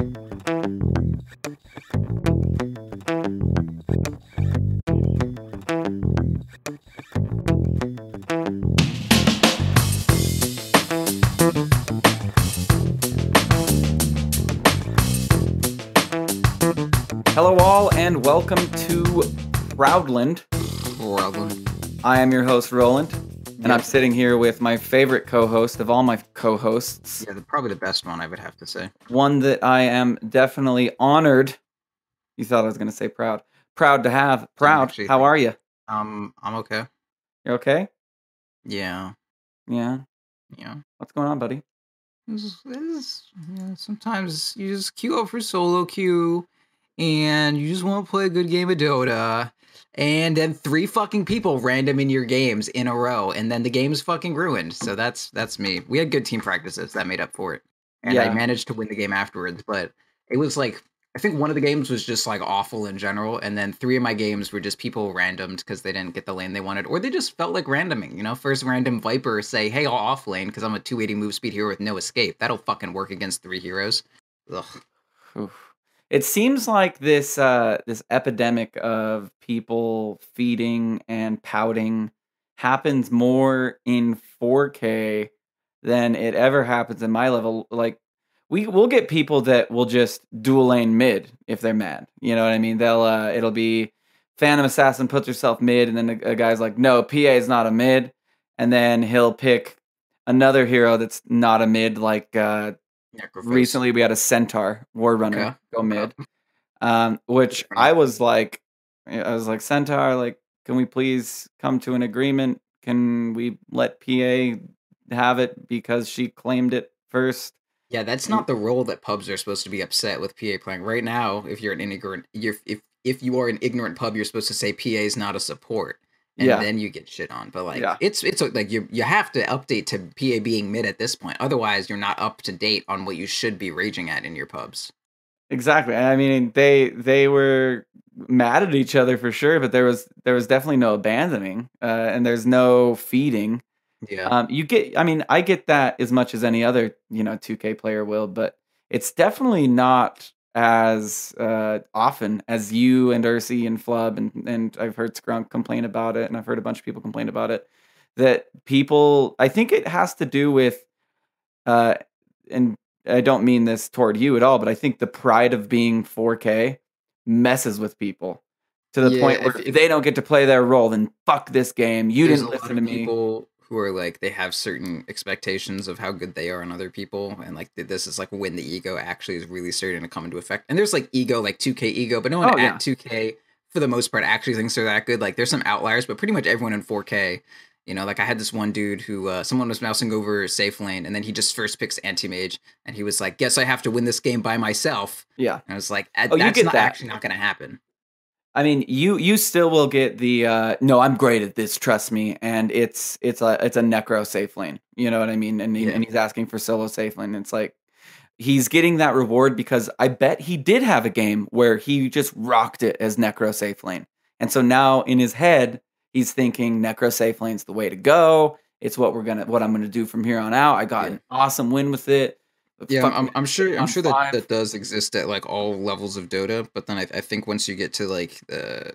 Hello all, and welcome to Proudland. I am your host, Roland, and I'm sitting here with my favorite co-host of all my co-hosts. Yeah, probably the best one, I would have to say. One that I am definitely honored. You thought I was going to say proud. Proud to have. Proud. How are you? I'm okay. You're okay? Yeah. Yeah. What's going on, buddy? Sometimes you just queue up for solo queue, and you just want to play a good game of Dota, and then 3 fucking people random in your games in a row, and then the game's fucking ruined. So that's me. We had good team practices that made up for it, and I managed to win the game afterwards. But it was like, I think one of the games was just like awful in general, and then 3 of my games were just people randomed because they didn't get the lane they wanted, or they just felt like randoming. You know, first random Viper say, "Hey, I'll off lane because I'm a 280 move speed hero with no escape." That'll fucking work against 3 heroes. Ugh. Oof. It seems like this epidemic of people feeding and pouting happens more in 4K than it ever happens in my level. Like, we'll get people that will just dual lane mid if they're mad. You know what I mean? It'll be Phantom Assassin puts herself mid, and then a guy's like, "No, PA is not a mid," and then he'll pick another hero that's not a mid, like. Recently, we had a Centaur War Runner go mid, which I was like, Centaur, like, can we please come to an agreement? Can we let PA have it because she claimed it first? Yeah, that's not the role that pubs are supposed to be upset with PA playing. Right now, if you're an ignorant, if you are an ignorant pub, you're supposed to say PA is not a support. And then you get shit on. But like it's like you have to update to PA being mid at this point. Otherwise, you're not up to date on what you should be raging at in your pubs. Exactly. I mean, they were mad at each other for sure, but there was definitely no abandoning, and there's no feeding. Yeah. I get that as much as any other 2K player will, but it's definitely not as often as you and Ursi and Flub and I've heard Scrunk complain about it, and I've heard a bunch of people complain about it, that people, I think it has to do with and I don't mean this toward you at all, but I think the pride of being 4K messes with people to the point where if they don't get to play their role, then fuck this game. You didn't listen to me. People who are like, they have certain expectations of how good they are on other people, and like this is like when the ego actually is really starting to come into effect. And there's like ego, like 2K ego, but no one at 2K for the most part actually thinks they're that good. Like there's some outliers, but pretty much everyone in 4K, like I had this one dude who someone was mousing over safe lane, and then he just first picks anti-mage, and he was like, "Guess I have to win this game by myself." Yeah, and I was like, "That's actually not going to happen." I mean, you still will get the no, I'm great at this, trust me, and it's a necro safe lane. You know what I mean? And he's asking for solo safe lane. And it's like he's getting that reward because I bet he did have a game where he just rocked it as necro safe lane, and so now in his head he's thinking necro safe lane's the way to go. It's what I'm gonna do from here on out. I got an awesome win with it. Yeah, I'm sure that does exist at like all levels of Dota, but then I think once you get to like the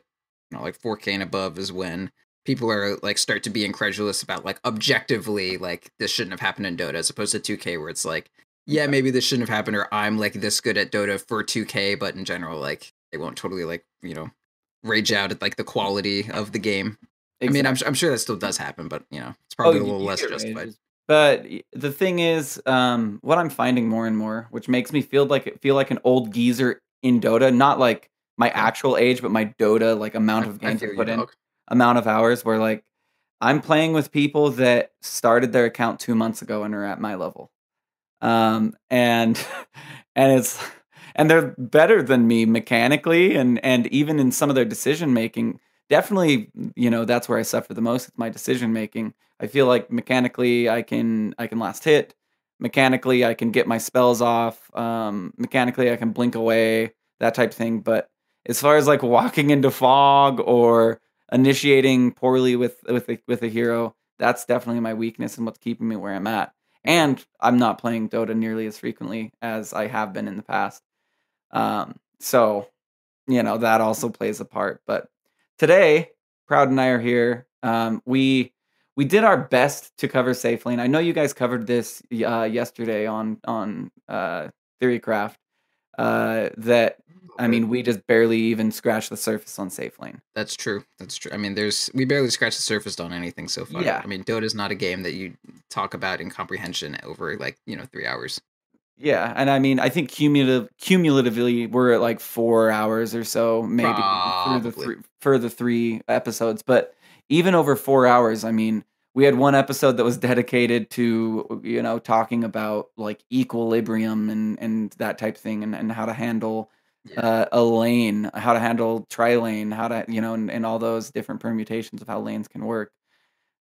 like 4K and above is when people are like start to be incredulous about like objectively like this shouldn't have happened in Dota, as opposed to 2K where it's like, yeah, maybe this shouldn't have happened, or I'm like this good at Dota for 2K, but in general like they won't totally like rage out at like the quality of the game. Exactly. I mean, I'm sure that still does happen, but it's probably a little less justified. But the thing is, what I'm finding more and more, which makes me feel like an old geezer in Dota, not like my actual age, but my Dota like amount of games I put in, amount of hours, where like I'm playing with people that started their account 2 months ago and are at my level, and they're better than me mechanically, and even in some of their decision making. Definitely, that's where I suffer the most. It's my decision making. I feel like mechanically I can last hit. Mechanically I can get my spells off. Mechanically I can blink away, that type of thing. But as far as like walking into fog or initiating poorly with a hero, that's definitely my weakness and what's keeping me where I'm at. And I'm not playing Dota nearly as frequently as I have been in the past. So, that also plays a part. But today, Proud and I are here. We did our best to cover Safe Lane. I know you guys covered this yesterday on Theorycraft. We just barely even scratched the surface on Safe Lane. That's true. That's true. I mean, we barely scratched the surface on anything so far. Yeah. I mean, Dota is not a game that you talk about in comprehension over 3 hours. Yeah, and I mean, I think cumulatively we're at like 4 hours or so, maybe for the 3 episodes. But even over 4 hours, I mean, we had one episode that was dedicated to talking about like equilibrium and that type thing, and how to handle a lane, how to handle tri-lane, how to and all those different permutations of how lanes can work.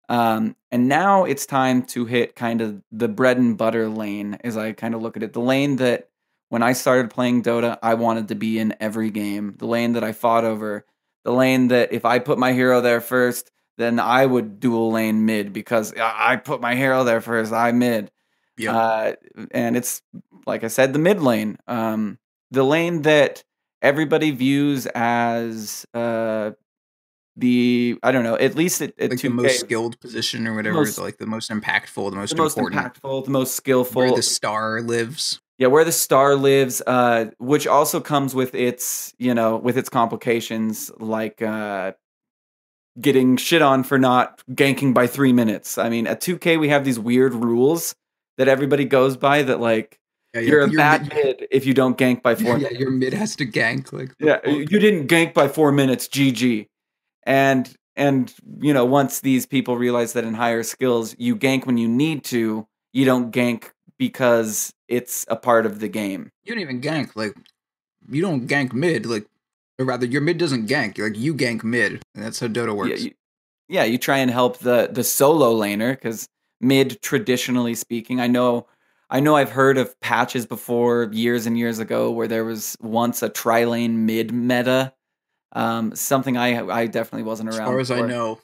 And now it's time to hit kind of the bread and butter lane, as I kind of look at it. The lane that when I started playing Dota, I wanted to be in every game. The lane that I fought over. The lane that if I put my hero there first, then I would dual lane mid because I put my hero there first. I mid. Yep. And it's, like I said, the mid lane. The lane that everybody views as I don't know, at least at like 2K, the most skilled position or whatever, is like the most impactful, the most important, the most skillful, where the star lives. Yeah, where the star lives, which also comes with its complications, like getting shit on for not ganking by 3 minutes. I mean, at 2K we have these weird rules that everybody goes by that like you're a bad mid if you don't gank by 4 minutes. Your mid has to gank you didn't gank by 4 minutes, GG. And once these people realize that in higher skills you gank when you need to, you don't gank because it's a part of the game. You don't even gank, you don't gank mid, or rather your mid doesn't gank, you gank mid. That's how Dota works. You try and help the solo laner, because mid, traditionally speaking, I know I've heard of patches before years and years ago where there was once a tri-lane mid meta. Something I definitely wasn't around. As far as before. I know,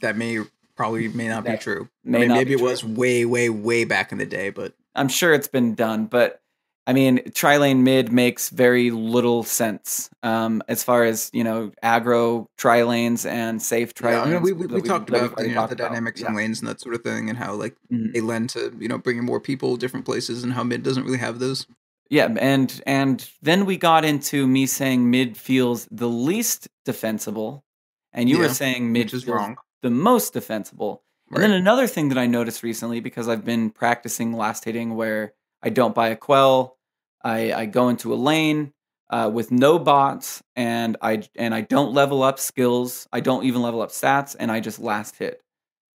that may not be true. Maybe it was way, way, way back in the day, but I'm sure it's been done. But I mean, tri-lane mid makes very little sense as far as aggro tri-lanes and safe tri-lanes. Yeah, I mean, we talked about the dynamics and lanes and that sort of thing, and how they lend to bringing more people different places, and how mid doesn't really have those. Yeah, and then we got into me saying mid feels the least defensible, and you were saying mid feels wrong, the most defensible. Right. And then another thing that I noticed recently, because I've been practicing last hitting, where I don't buy a quell, I go into a lane with no bots, and I don't level up skills, I don't even level up stats, and I just last hit.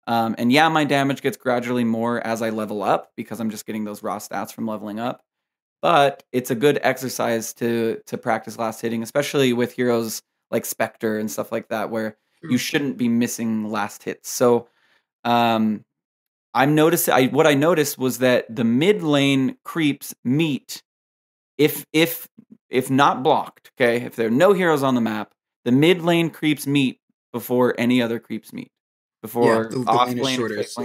And yeah, my damage gets gradually more as I level up because I'm just getting those raw stats from leveling up. But it's a good exercise to practice last hitting, especially with heroes like Spectre and stuff like that, where you shouldn't be missing last hits. So what I noticed was that the mid lane creeps meet if not blocked, okay? If there are no heroes on the map, the mid lane creeps meet before any other creeps meet. Before the lane is shorter, so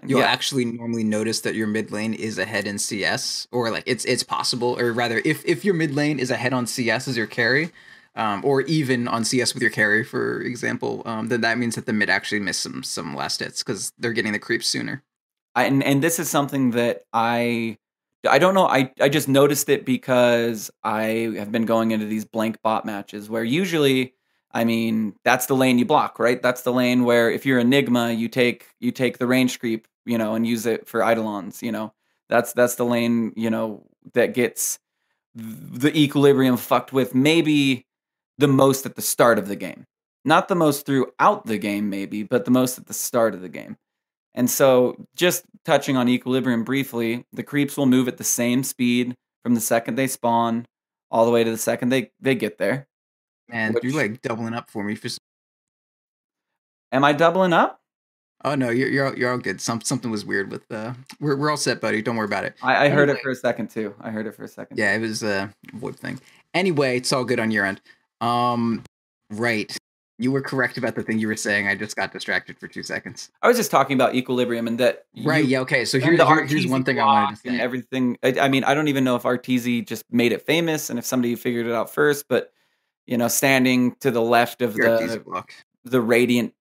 you'll actually normally notice that your mid lane is ahead in CS, or it's possible, or rather, if your mid lane is ahead on CS as your carry, or even on CS with your carry, for example, then that means that the mid actually missed some last hits because they're getting the creeps sooner. And this is something that I don't know. I just noticed it because I have been going into these blank bot matches where usually, I mean, that's the lane you block, right? That's the lane where if you're Enigma, you take the range creep, and use it for Eidolons, That's the lane, that gets the equilibrium fucked with maybe the most at the start of the game. Not the most throughout the game, maybe, but the most at the start of the game. And so, just touching on equilibrium briefly, the creeps will move at the same speed from the second they spawn all the way to the second they get there. Man, you're doubling up for me. Am I doubling up? Oh no, you're all good. Something was weird with we're all set, buddy. Don't worry about it. I heard it for a second too. Yeah, it was a VoIP thing. Anyway, it's all good on your end. Right. You were correct about the thing you were saying. I just got distracted for 2 seconds. I was just talking about equilibrium and that Right. you Yeah. Okay. So and the here's one Arteezy thing I wanted block to and say. everything. I mean, I don't even know if Arteezy just made it famous and if somebody figured it out first, but standing to the left of Your easy block. the Radiant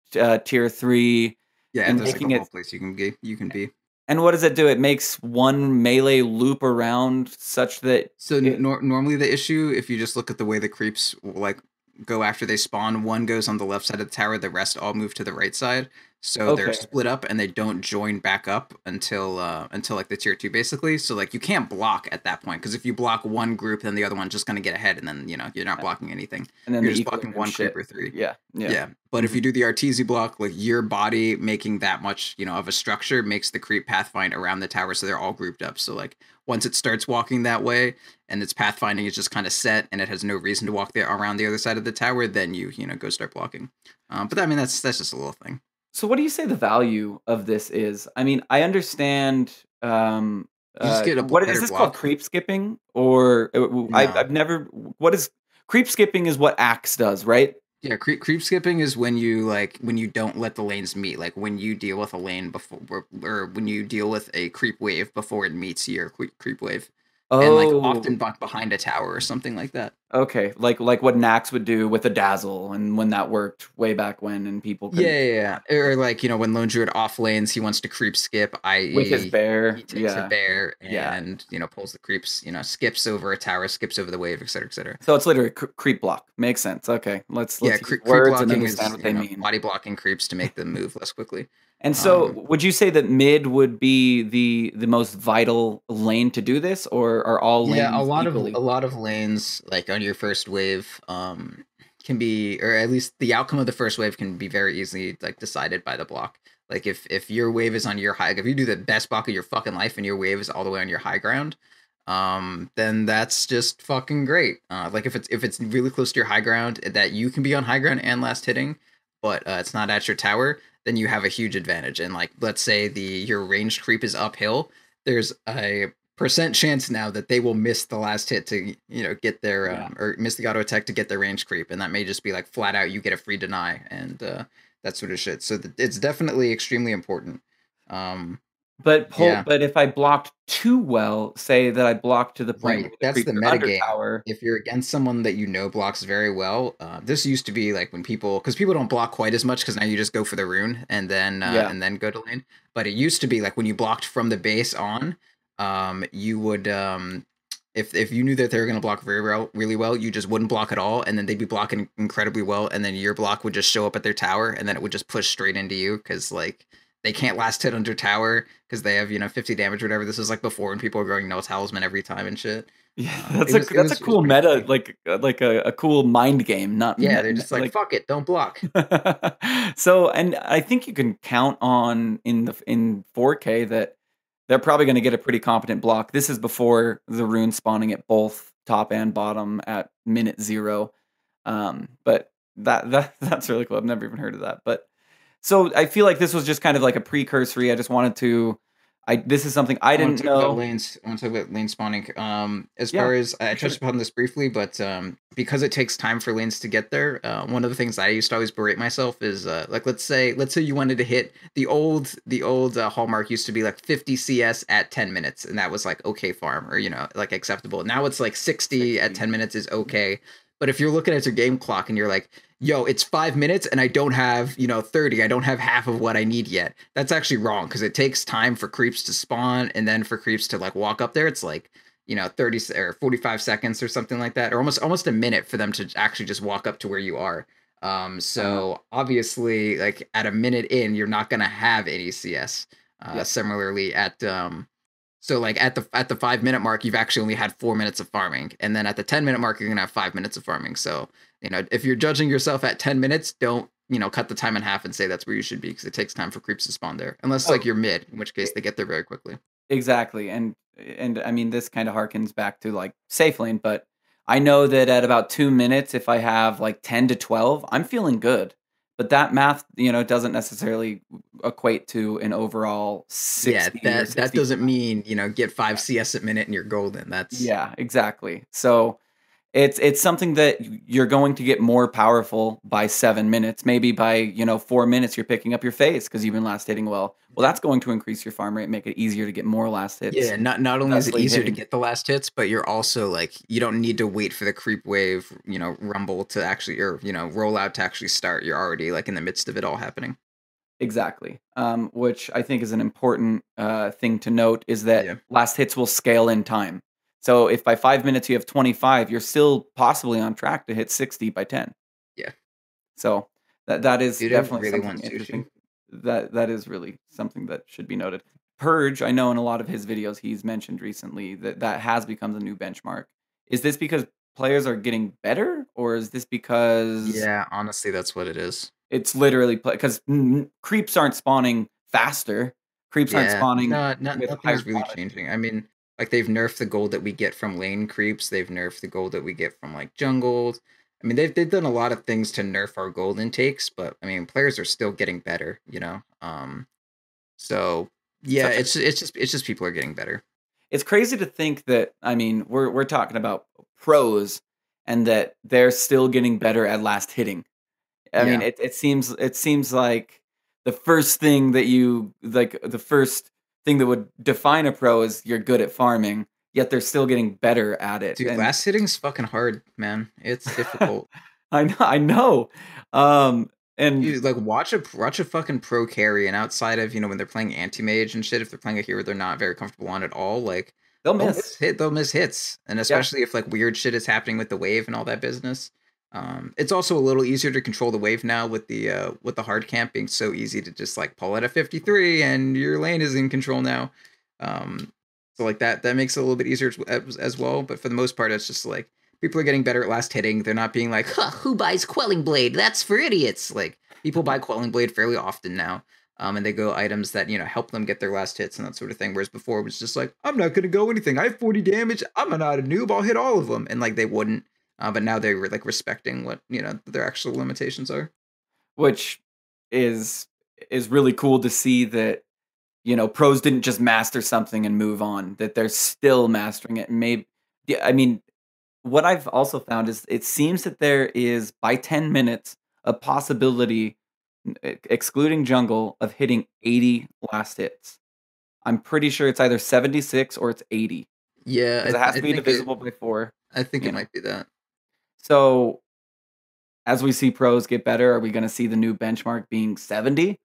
tier 3 Yeah. and There's like a making whole it. place you can be. You can be. And what does it do? It makes one melee loop around such that So it. normally the issue, if you just look at the way the creeps like go after they spawn, one goes on the left side of the tower, the rest all move to the right side. So they're Okay. split up and they don't join back up until like the tier 2 basically. So like you can't block at that point because if you block one group, then the other one's just gonna get ahead, and then you're not blocking anything. And then You're the just blocking equilibrium one creep shit. or three. Yeah. Yeah. Yeah, but if Mhm. you do the Arteezy block, like your body making that much, of a structure makes the creep pathfind around the tower, so they're all grouped up. So like once it starts walking that way, and its pathfinding is just kind of set, and it has no reason to walk there around the other side of the tower, then you go start blocking. But I mean that's just a little thing. So what do you say the value of this is? I mean, I understand. You just get a What is better this called? block. Creep skipping, or No. I've never. What is creep skipping? Is what Axe does, right? Yeah, creep skipping is when you don't let the lanes meet, like when you deal with a lane before, or when you deal with a creep wave before it meets your creep wave, and like Oh, often behind a tower or something like that. okay. Like what Nax would do with a dazzle, and when that worked way back when, and people Yeah, couldn't yeah, yeah. Or like when Lone Druid off lanes, he wants to creep skip, with his i.e., bear. he takes a Yeah, bear yeah. and pulls the creeps, skips over a tower, skips over the wave, etc., etc. So it's literally creep block. Makes sense. Okay, Yeah, let's use creep words and blocking understand is what they mean. body blocking creeps to make them move less quickly. And so, Um, would you say that mid would be the most vital lane to do this, or are all Yeah, lanes a equally? lot of lanes like on your first wave can be, or at least the outcome of the first wave can be very easily like decided by the block. Like if your wave is on your high, if you do the best block of your fucking life and your wave is all the way on your high ground, then that's just fucking great. Like if it's really close to your high ground that you can be on high ground and last hitting, but it's not at your tower, then you have a huge advantage. And like let's say your ranged creep is uphill, there's a percent chance now that they will miss the last hit to get their Yeah. or miss the auto attack to get their range creep, and that may just be like flat out you get a free deny and that sort of shit. So it's definitely extremely important. Um, yeah, But if I blocked too well, say that I blocked to the point right. where the That's the creeps are meta under game. tower. If you're against someone that blocks very well, this used to be like when because people don't block quite as much because now you just go for the rune Yeah. and then go to lane. But it used to be like when you blocked from the base on, you would if you knew that they were going to block really well, you just wouldn't block at all, and then they'd be blocking incredibly well, and then your block would just show up at their tower, and then it would just push straight into you because like they can't last hit under tower because they have 50 damage or whatever. This was like before when people were going no talisman every time and shit. Yeah, It that's a was cool pretty meta, funny. like a cool mind game, not Yeah, they're just like like. fuck it, don't block. So, and I think you can count on in 4K that they're probably going to get a pretty competent block. This is before the rune spawning at both top and bottom at minute 0. But that's really cool. I've never even heard of that. But so I feel like this was just kind of like a precursory. I just wanted to. This is something I I want to didn't talk about know. lanes. I want to talk about lane spawning. As Yeah, far as I for touched sure. upon this briefly, but because it takes time for lanes to get there, one of the things I used to always berate myself is like let's say you wanted to hit the old hallmark used to be like 50 CS at 10 minutes, and that was like okay farm or like acceptable. Now it's like 60 at 60. 10 minutes is okay. But if you're looking at your game clock and you're like, yo, it's 5 minutes and I don't have, 30. I don't have half of what I need yet. That's actually wrong because it takes time for creeps to spawn and then for creeps to like walk up there. It's like, 30 or 45 seconds or something like that, or almost a minute for them to actually just walk up to where you are. Uh, So obviously, like at a minute in, you're not gonna have any CS. yep. Similarly, so like at the 5 minute mark, you've actually only had 4 minutes of farming, and then at the 10 minute mark, you're gonna have 5 minutes of farming. So if you're judging yourself at 10 minutes, don't cut the time in half and say that's where you should be because it takes time for creeps to spawn there, unless Oh, like you're mid, in which case they get there very quickly. exactly. And I mean this kind of harkens back to like safe lane, but I know that at about 2 minutes if I have like 10 to 12, I'm feeling good. But that math, doesn't necessarily equate to an overall Yeah, 60 or that 60. doesn't mean get 5 CS a minute and you're golden. That's Yeah, exactly. So It's something that you're going to get more powerful by 7 minutes. Maybe by, 4 minutes, you're picking up your phase because you've been last hitting well. Well, Yeah. that's going to increase your farm rate, make it easier to get more last hits. Yeah, not only is it Thusly easier to hitting. get the last hits, but you're also like you don't need to wait for the creep wave, rumble to actually or roll out to actually start. You're already like in the midst of it all happening. Exactly. Which I think is an important thing to note is that Yeah. last hits will scale in time. So if by 5 minutes you have 25, you're still possibly on track to hit 60 by 10. Yeah. So that is Dude, I definitely really something want sushi. interesting. That is really something that should be noted. Purge, I know in a lot of his videos he's mentioned recently that has become the new benchmark. Is this because players are getting better, or is this because Yeah, honestly, that's what it is. it's literally because creeps aren't spawning faster? Creeps aren't Yeah, spawning no, with nothing higher is really quantity. changing. I mean, like they've nerfed the gold that we get from lane creeps. They've nerfed the gold that we get from like jungles. I mean, they've done a lot of things to nerf our gold intakes, but I mean, players are still getting better. So yeah, Such a it's just people are getting better. It's crazy to think that, I mean, we're talking about pros and that they're still getting better at last hitting. I mean, Yeah, it seems like the first thing that would define a pro is you're good at farming, yet they're still getting better at it. dude, And last hitting's fucking hard, man. It's difficult. I know. And Dude, like watch a fucking pro carry, and outside of when they're playing anti mage and shit, if they're playing a hero they're not very comfortable on at all, like they'll miss. they'll miss hits, and Yeah. especially if like weird shit is happening with the wave and all that business. It's also a little easier to control the wave now with the hard camp being so easy to just like pull out a 53 and your lane is in control now. So like that makes it a little bit easier as well. But for the most part, it's just like people are getting better at last hitting. They're not being like, huh, who buys Quelling Blade? That's for idiots. Like people buy Quelling Blade fairly often now. And they go items that help them get their last hits and that sort of thing. Whereas before it was just like, I'm not gonna go anything. I have 40 damage. I'm not a noob. I'll hit all of them, and like they wouldn't. But now they're like respecting what their actual limitations are. Which is is really cool to see that pros didn't just master something and move on, that they're still mastering it. And maybe, yeah, I mean, what I've also found is it seems that there is by 10 minutes a possibility, excluding jungle, of hitting 80 last hits. I'm pretty sure it's either 76 or it's 80 Yeah, because it has I to be think it. divisible by four. I think You it know, might be that. so as we see pros get better, are we going to see the new benchmark being 70?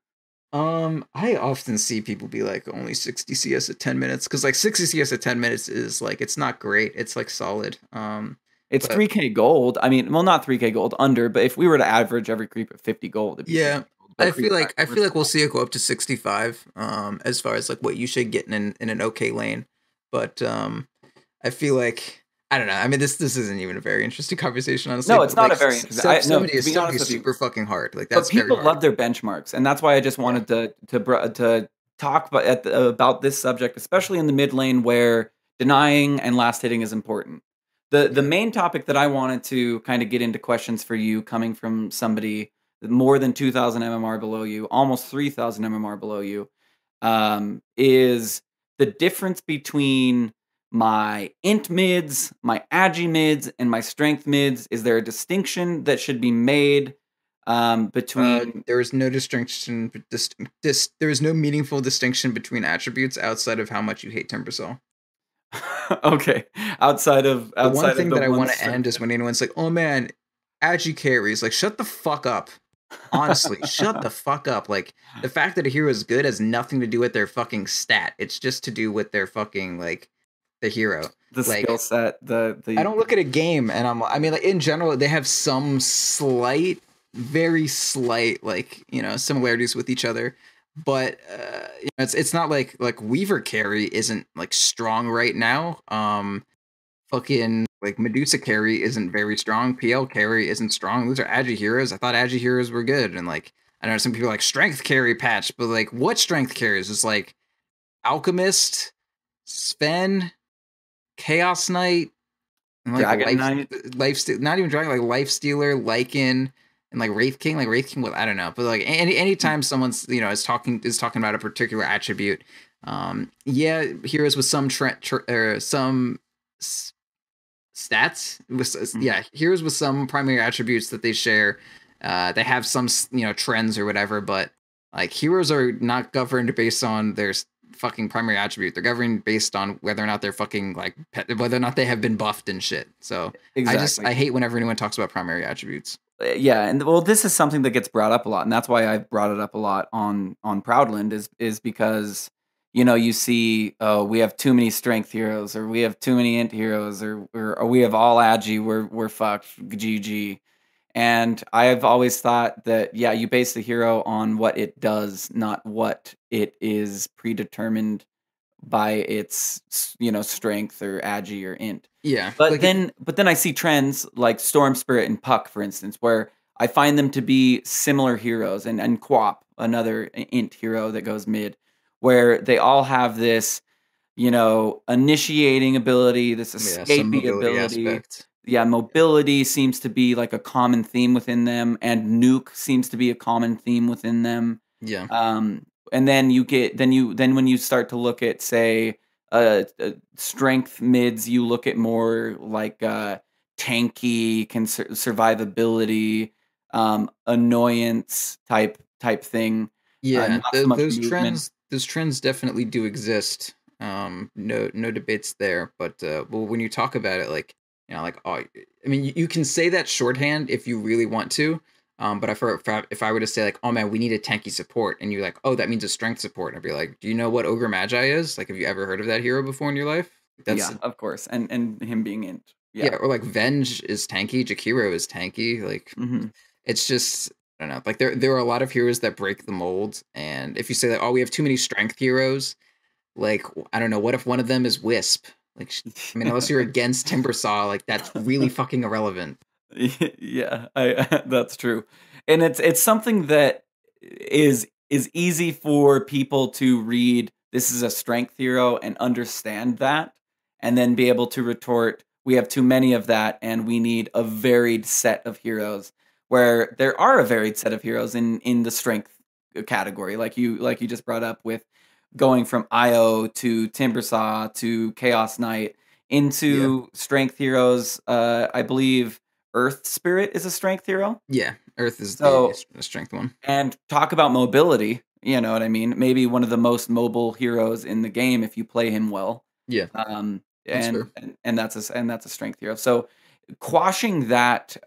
I often see people be like only 60 CS at 10 minutes because like 60 CS at 10 minutes is like it's not great. It's like solid. It's But 3K gold. I mean, well, not 3K gold under, but if we were to average every creep at 50 gold, it'd be yeah, 3K gold. But creep I factor, feel like we'll see it go up to 65. As far as like what you should get in an okay lane, but I feel like I don't know. I mean, this isn't even a very interesting conversation, honestly. no, it's But not like a very interesting. No, 70 to is be honest with you, super fucking hard. Like but that's very people hard. love their benchmarks, and that's why I just Yeah. wanted to talk about this subject, especially in the mid lane where denying and last hitting is important. The Yeah. main topic that I wanted to kind of get into questions for you, coming from somebody more than 2,000 MMR below you, almost 3,000 MMR below you, is the difference between my int mids, my agi mids, and my strength mids. Is there a distinction that should be made between? There is no distinction. There is no meaningful distinction between attributes outside of how much you hate Timbersaw. Okay, outside of The one outside of thing the that I one want to strength. end is when anyone's like, "Oh man, Agi carries." Like, shut the fuck up. Honestly, shut the fuck up. Like, the fact that a hero is good has nothing to do with their fucking stat. It's just to do with their fucking like the hero. The skill Like, set, I don't look at a game and I mean, like in general, they have some slight, very slight, like similarities with each other. But it's not like Weaver carry isn't like strong right now. Fucking like Medusa carry isn't very strong. PL carry isn't strong. Those are Agi heroes. I thought Agi heroes were good, and like I know some people like strength carry patch, but like what strength carries is like Alchemist, Sven, Chaos Knight, and like Dragon Knight. not even Dragon, like Life Stealer, Lycan, and like Wraith King. Like Wraith King, well, I don't know, but like anytime someone's is talking about a particular attribute, yeah, heroes with some stats. Mhm. Yeah, heroes with some primary attributes that they share. They have some trends or whatever, but like heroes are not governed based on their fucking primary attribute. They're governed based on whether or not they're fucking like whether or not they have been buffed and shit. So Exactly. I hate whenever anyone talks about primary attributes. Yeah, and well, this is something that gets brought up a lot, and that's why I've brought it up a lot on Proudland is because you see, oh, we have too many strength heroes, or we have too many int heroes, or we have all agi, we're fucked, GG. And I've always thought that, yeah, you base the hero on what it does, not what it is predetermined by its strength or agi or int. Yeah, But like then I see trends like Storm Spirit and Puck, for instance, where I find them to be similar heroes, and Quap, another int hero that goes mid, where they all have this initiating ability, this yeah, some escaping mobility ability. aspect. Yeah, mobility seems to be like a common theme within them, and nuke seems to be a common theme within them. Yeah, And then when you start to look at, say, strength mids, you look at more like tanky, survivability, annoyance type thing. yeah. Not so much movement. Those trends definitely do exist. No debates there. But well, when you talk about it, like like oh, I mean, you can say that shorthand if you really want to. But if I were to say like, oh man, we need a tanky support, and you're like, oh, that means a strength support, I'd be like, do you know what Ogre Magi is? Like, have you ever heard of that hero before in your life? That's Yeah, of course, and him being int. Yeah, Yeah. or like Venge is tanky, Jakiro is tanky. Like Mhm. it's just I don't know. Like there are a lot of heroes that break the mold, and if you say that, oh, we have too many strength heroes, like I don't know, what if one of them is Wisp? Like I mean, unless you're against Timbersaw, like that's really fucking irrelevant. Yeah, I that's true. And it's something that is easy for people to read, this is a strength hero, and understand that, and then be able to retort, we have too many of that and we need a varied set of heroes, where there are a varied set of heroes in the strength category, like you just brought up, with going from Io to Timbersaw to Chaos Knight Yeah, into strength heroes. I believe Earth Spirit is a strength hero. yeah. Earth is So, the strength one. and talk about mobility. You know what I mean? Maybe one of the most mobile heroes in the game if you play him well. Yeah, that's And fair. that's a strength hero. So quashing that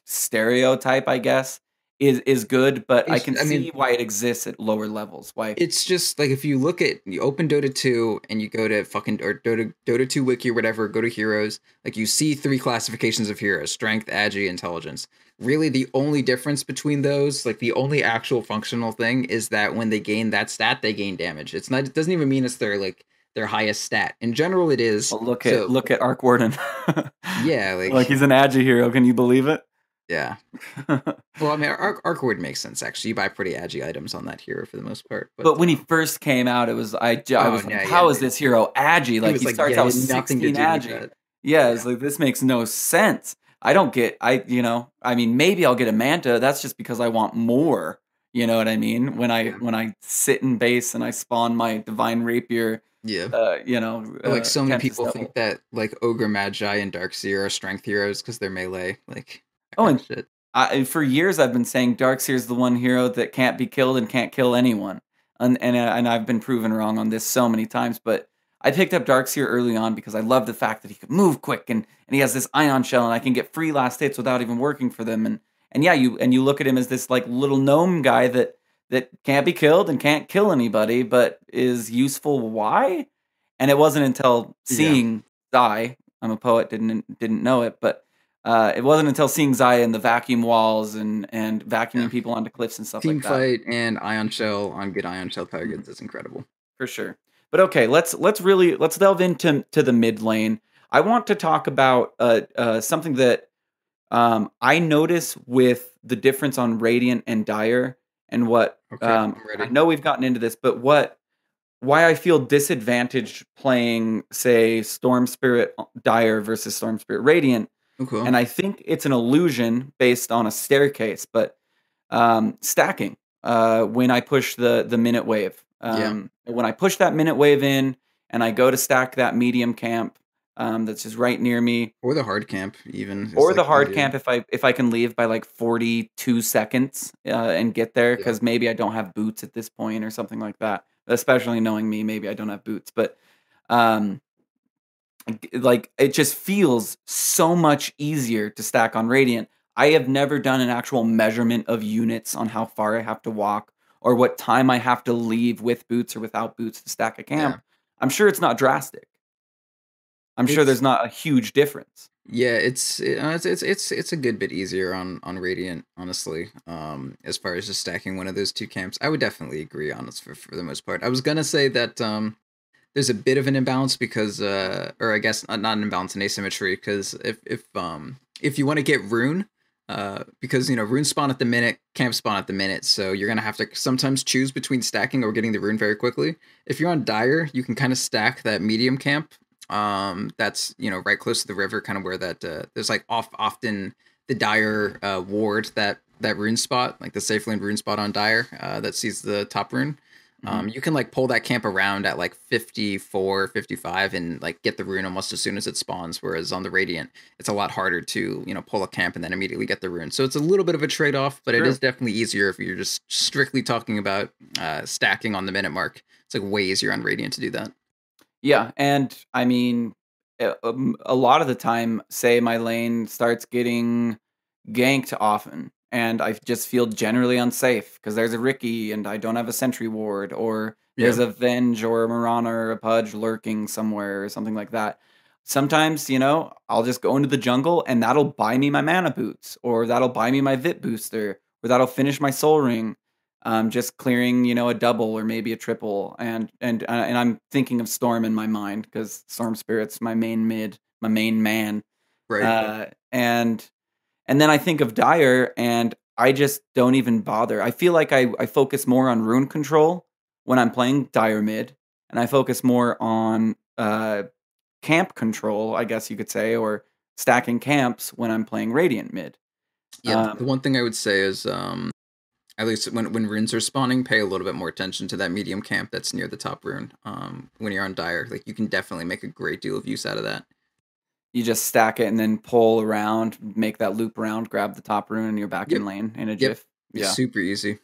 stereotype, I guess, is good, but I can I mean, see why it exists at lower levels. Why? it's just like if you look at you open Dota 2 and you go to fucking or Dota 2 wiki or whatever, go to heroes, like you see three classifications of heroes: strength, agi, intelligence. Really the only difference between those, like the only actual functional thing is that when they gain that stat, they gain damage. It doesn't even mean it's their highest stat. In general it is. Well, So look at Arc Warden. yeah, Like, like he's an agi hero. Can you believe it? yeah. Well, I mean, Arcwood makes sense actually. You buy pretty agi items on that hero for the most part, but But when he first came out, it was I oh was no, like, yeah, how is this hero agi? it Like, was he like starts yeah, out it with had nothing to 16 do with agi. that. Yeah, Yeah. it's like, this makes no sense. I don't get I mean, maybe I'll get a Manta. That's just because I want more. You know what I mean? Yeah. When I sit in base and I spawn my Divine Rapier, Yeah. But, like so many Tempest people think Devil. that like Ogre Magi and Darkseer are strength heroes because they're melee, like that Oh, kind of and shit. for years I've been saying Darkseer is the one hero that can't be killed and can't kill anyone, and I've been proven wrong on this so many times. But I picked up Darkseer early on because I love the fact that he could move quick, and he has this ion shell, and I can get free last hits without even working for them. And yeah, you look at him as this like little gnome guy that can't be killed and can't kill anybody, but is useful. Why? And it wasn't until Yeah. seeing Zai, I'm a poet, didn't know it, but it wasn't until seeing Zaya in the vacuum walls and Yeah. vacuuming people onto cliffs and stuff Team like that. fight and Ion Shell on good Ion Shell Mhm. targets is incredible. For sure. But okay, let's delve into the mid lane. I want to talk about something that I notice with the difference on Radiant and Dire, and what Okay, I'm I ready. know we've gotten into this, but why I feel disadvantaged playing, say, Storm Spirit Dire versus Storm Spirit Radiant. Okay. And I think it's an illusion based on a staircase, but stacking, when I push the minute wave. Yeah. When I push that minute wave in and I go to stack that medium camp, that's just right near me. Or the hard camp even is Or the like hard easier. camp if I can leave by like 42 seconds and get there, Yeah. because maybe I don't have boots at this point or something like that. Especially knowing me, maybe I don't have boots. But um, like it just feels so much easier to stack on Radiant. I have never done an actual measurement of units on how far I have to walk or what time I have to leave with boots or without boots to stack a Yeah. camp. I'm sure it's not drastic. I'm sure It's there's not a huge difference. Yeah, it's a good bit easier on Radiant, honestly. As far as just stacking one of those two camps, I would definitely agree on this for the most part. I was gonna say that there's a bit of an imbalance because or I guess not an imbalance, an asymmetry, because if you want to get rune, because rune spawn at the minute, camp spawn at the minute, so you're gonna have to sometimes choose between stacking or getting the rune very quickly. If you're on Dire, you can kind of stack that medium camp, that's right close to the river, kind of where that there's like often the Dire ward, that rune spot, like the safe land rune spot on Dire, that sees the top rune. You can like pull that camp around at like 54, 55 and like get the rune almost as soon as it spawns, whereas on the Radiant it's a lot harder to pull a camp and then immediately get the rune. So it's a little bit of a trade-off, but it True. is definitely easier if you're just strictly talking about stacking on the minute mark. It's like way easier on Radiant to do that. Yeah, and I mean, a lot of the time, say my lane starts getting ganked often, and I just feel generally unsafe because there's a Ricky and I don't have a sentry ward, or Yeah. there's a Venge or a Mirana or a Pudge lurking somewhere or something like that. Sometimes, I'll just go into the jungle and that'll buy me my mana boots, or that'll buy me my Vit booster, or that'll finish my soul ring. Just clearing, a double or maybe a triple, and I'm thinking of Storm in my mind because Storm Spirit's my main mid, my main man, Right. and then I think of Dire, and I just don't even bother. I feel like I focus more on rune control when I'm playing Dire mid, and I focus more on camp control, I guess you could say, or stacking camps when I'm playing Radiant mid. Yeah, the one thing I would say is at least when runes are spawning, pay a little bit more attention to that medium camp that's near the top rune. When you're on Dire, like you can definitely make a great deal of use out of that. You just stack it and then pull around, make that loop around, grab the top rune, and you're back Yep. in lane in a Yep. jiff. Yeah. Super easy.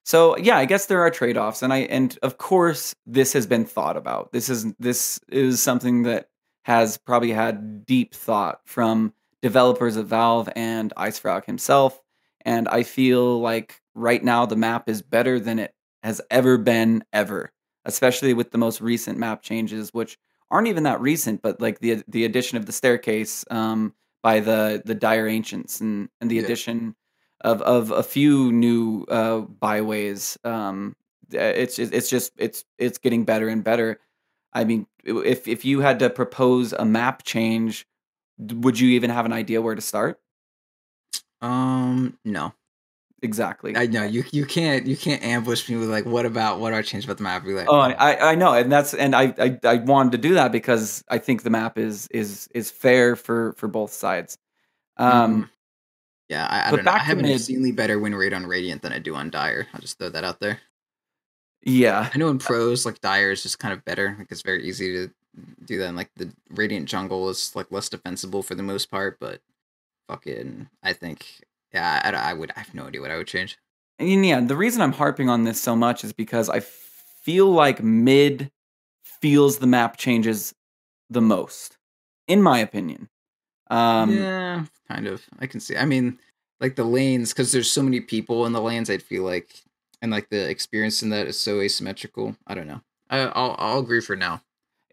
So yeah, I guess there are trade-offs, and of course this has been thought about. This is something that has probably had deep thought from developers at Valve and IceFrog himself. And I feel like right now the map is better than it has ever been ever, especially with the most recent map changes, which aren't even that recent, but like the addition of the staircase by the Dire Ancients, and the Yeah. addition of a few new byways. It's getting better and better. I mean, if you had to propose a map change, would you even have an idea where to start? No. Exactly. I know you can't ambush me with like what do I change about the map? Be like, Oh, oh, I know, and I wanted to do that because I think the map is fair for both sides. mm, Um, yeah, I but don't know. I back to have an mid, obscenely better win rate on Radiant than I do on Dire. I'll just throw that out there. yeah. I know in pros, like Dire is just kind of better. Like it's very easy to do that. And like the Radiant jungle is like less defensible for the most part, but fucking, I think, yeah, I have no idea what I would change. And yeah, the reason I'm harping on this so much is because I feel like mid feels the map changes the most, in my opinion. Um, Yeah, kind of. I can see. I mean, like the lanes, because there's so many people in the lanes. I'd feel like, and like the experience in that is so asymmetrical. I don't know. I'll agree for now.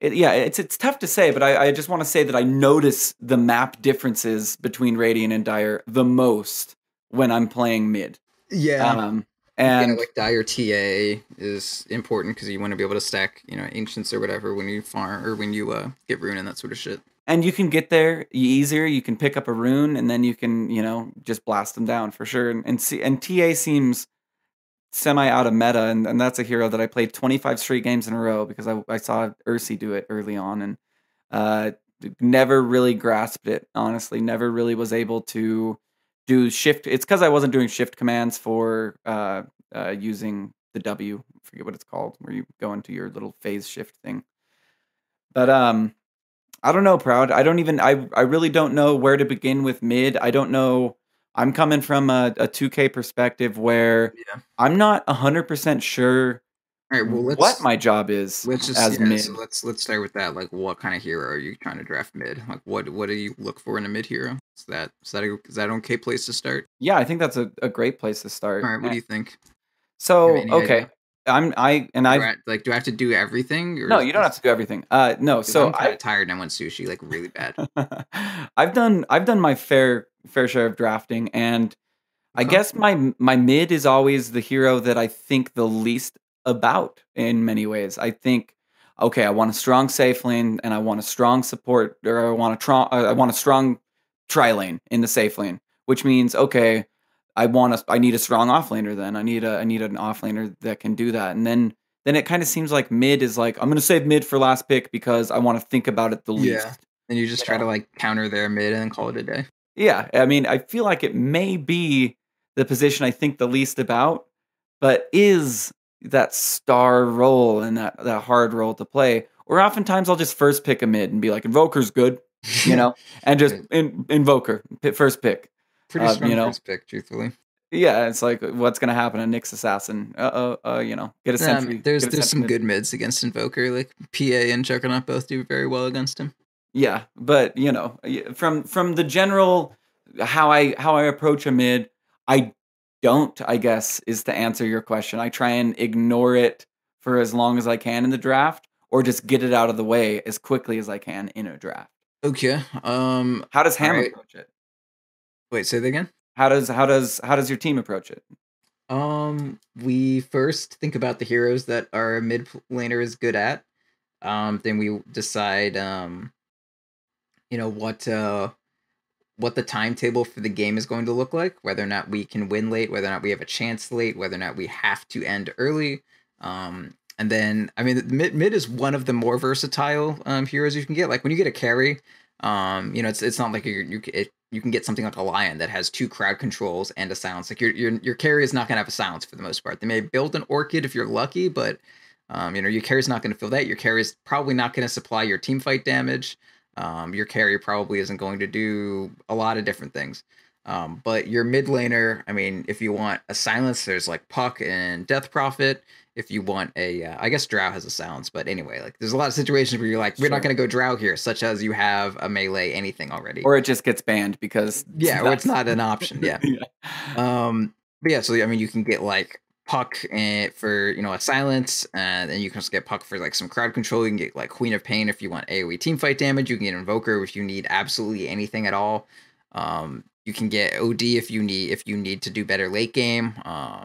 yeah, it's tough to say, but I just want to say that I notice the map differences between Radiant and Dire the most when I'm playing mid. Yeah. Um, Yeah, and like Dire TA is important because you want to be able to stack, ancients or whatever when you farm or when you get rune and that sort of shit. and you can get there easier. You can pick up a rune, and then you can just blast them down for sure. And TA seems semi out of meta, and that's a hero that I played 25 straight games in a row because I saw Ursi do it early on, and uh, never really grasped it. Honestly, never really was able to do shift. It's because I wasn't doing shift commands for using the W. I forget what it's called, where you go into your little phase shift thing. But I don't know, Proud. I don't even I really don't know where to begin with mid. I don't know. I'm coming from a 2K perspective where Yeah. I'm not 100% sure All right. Well, what my job is let's just as yeah. So mid. let's start with that. Like, what kind of hero are you trying to draft mid? Like, what do you look for in a mid hero? Is that an okay place to start? Yeah, I think that's a great place to All start. right. What do you think? You have So, any okay. idea? I and I've Do I have to do everything, or No, is you don't have this? to do everything. No, Because so I'm kind of tired and I want sushi like really bad. I've done my fair share of drafting, and I Okay. guess my mid is always the hero that I think the least about in many ways. I think, okay, I want a strong safe lane, and I want a strong support, or I want a strong tri lane in the safe lane, which means, okay, I need a strong offlaner. Then I need an offlaner that can do that, and then it kind of seems like mid is like, I'm gonna save mid for last pick because I want to think about it the Yeah. least. And you You just try know? to like counter their mid and then call it a day. Yeah, I mean, I feel like it may be the position I think the least about, but is that star role and that hard role to play. Or oftentimes I'll just first pick a mid and be like, Invoker's good, you Yeah. know, and just Right. Invoker, first pick. Pretty You strong know, first pick, truthfully. yeah, it's like, what's gonna happen to Nyx Assassin? Get a There's sentry some mid. good mids against Invoker. Like PA and Juggernaut both do very well against him. Yeah, but from the general how I approach a mid, I don't, I guess, is to answer your question. I try and ignore it for as long as I can in the draft, or just get it out of the way as quickly as I can in a draft. Okay. How does All Ham right. approach it? Wait, say that again. How does your team approach it? We first think about the heroes that our mid laner is good at. Then we decide, you know, what the timetable for the game is going to look like, whether or not we can win late, whether or not we have a chance late, whether or not we have to end early. And then, I mean, mid is one of the more versatile heroes you can get. Like when you get a carry, it's not like you can get something like a lion that has two crowd controls and a silence. Like your carry is not going to have a silence for the most part. They may build an orchid if you're lucky, but your carry is not going to feel that. Your carry is probably not going to supply your team fight damage. Your carry probably isn't going to do a lot of different things. But your mid laner, I mean, if you want a silence, there's like Puck and Death Prophet. If you want I guess Drow has a silence, but anyway, like there's a lot of situations where you're like, we're not Sure. going to go Drow here, such as you have a melee anything already. Or it just gets banned because Yeah, or it's not an option. Yeah. yeah. But yeah, so I mean, you can get like Puck for a silence, and then you can just get Puck for like some crowd control. You can get like Queen of Pain if you want AOE team fight damage. You can get Invoker if you need absolutely anything at all. You can get OD if you need to do better late game.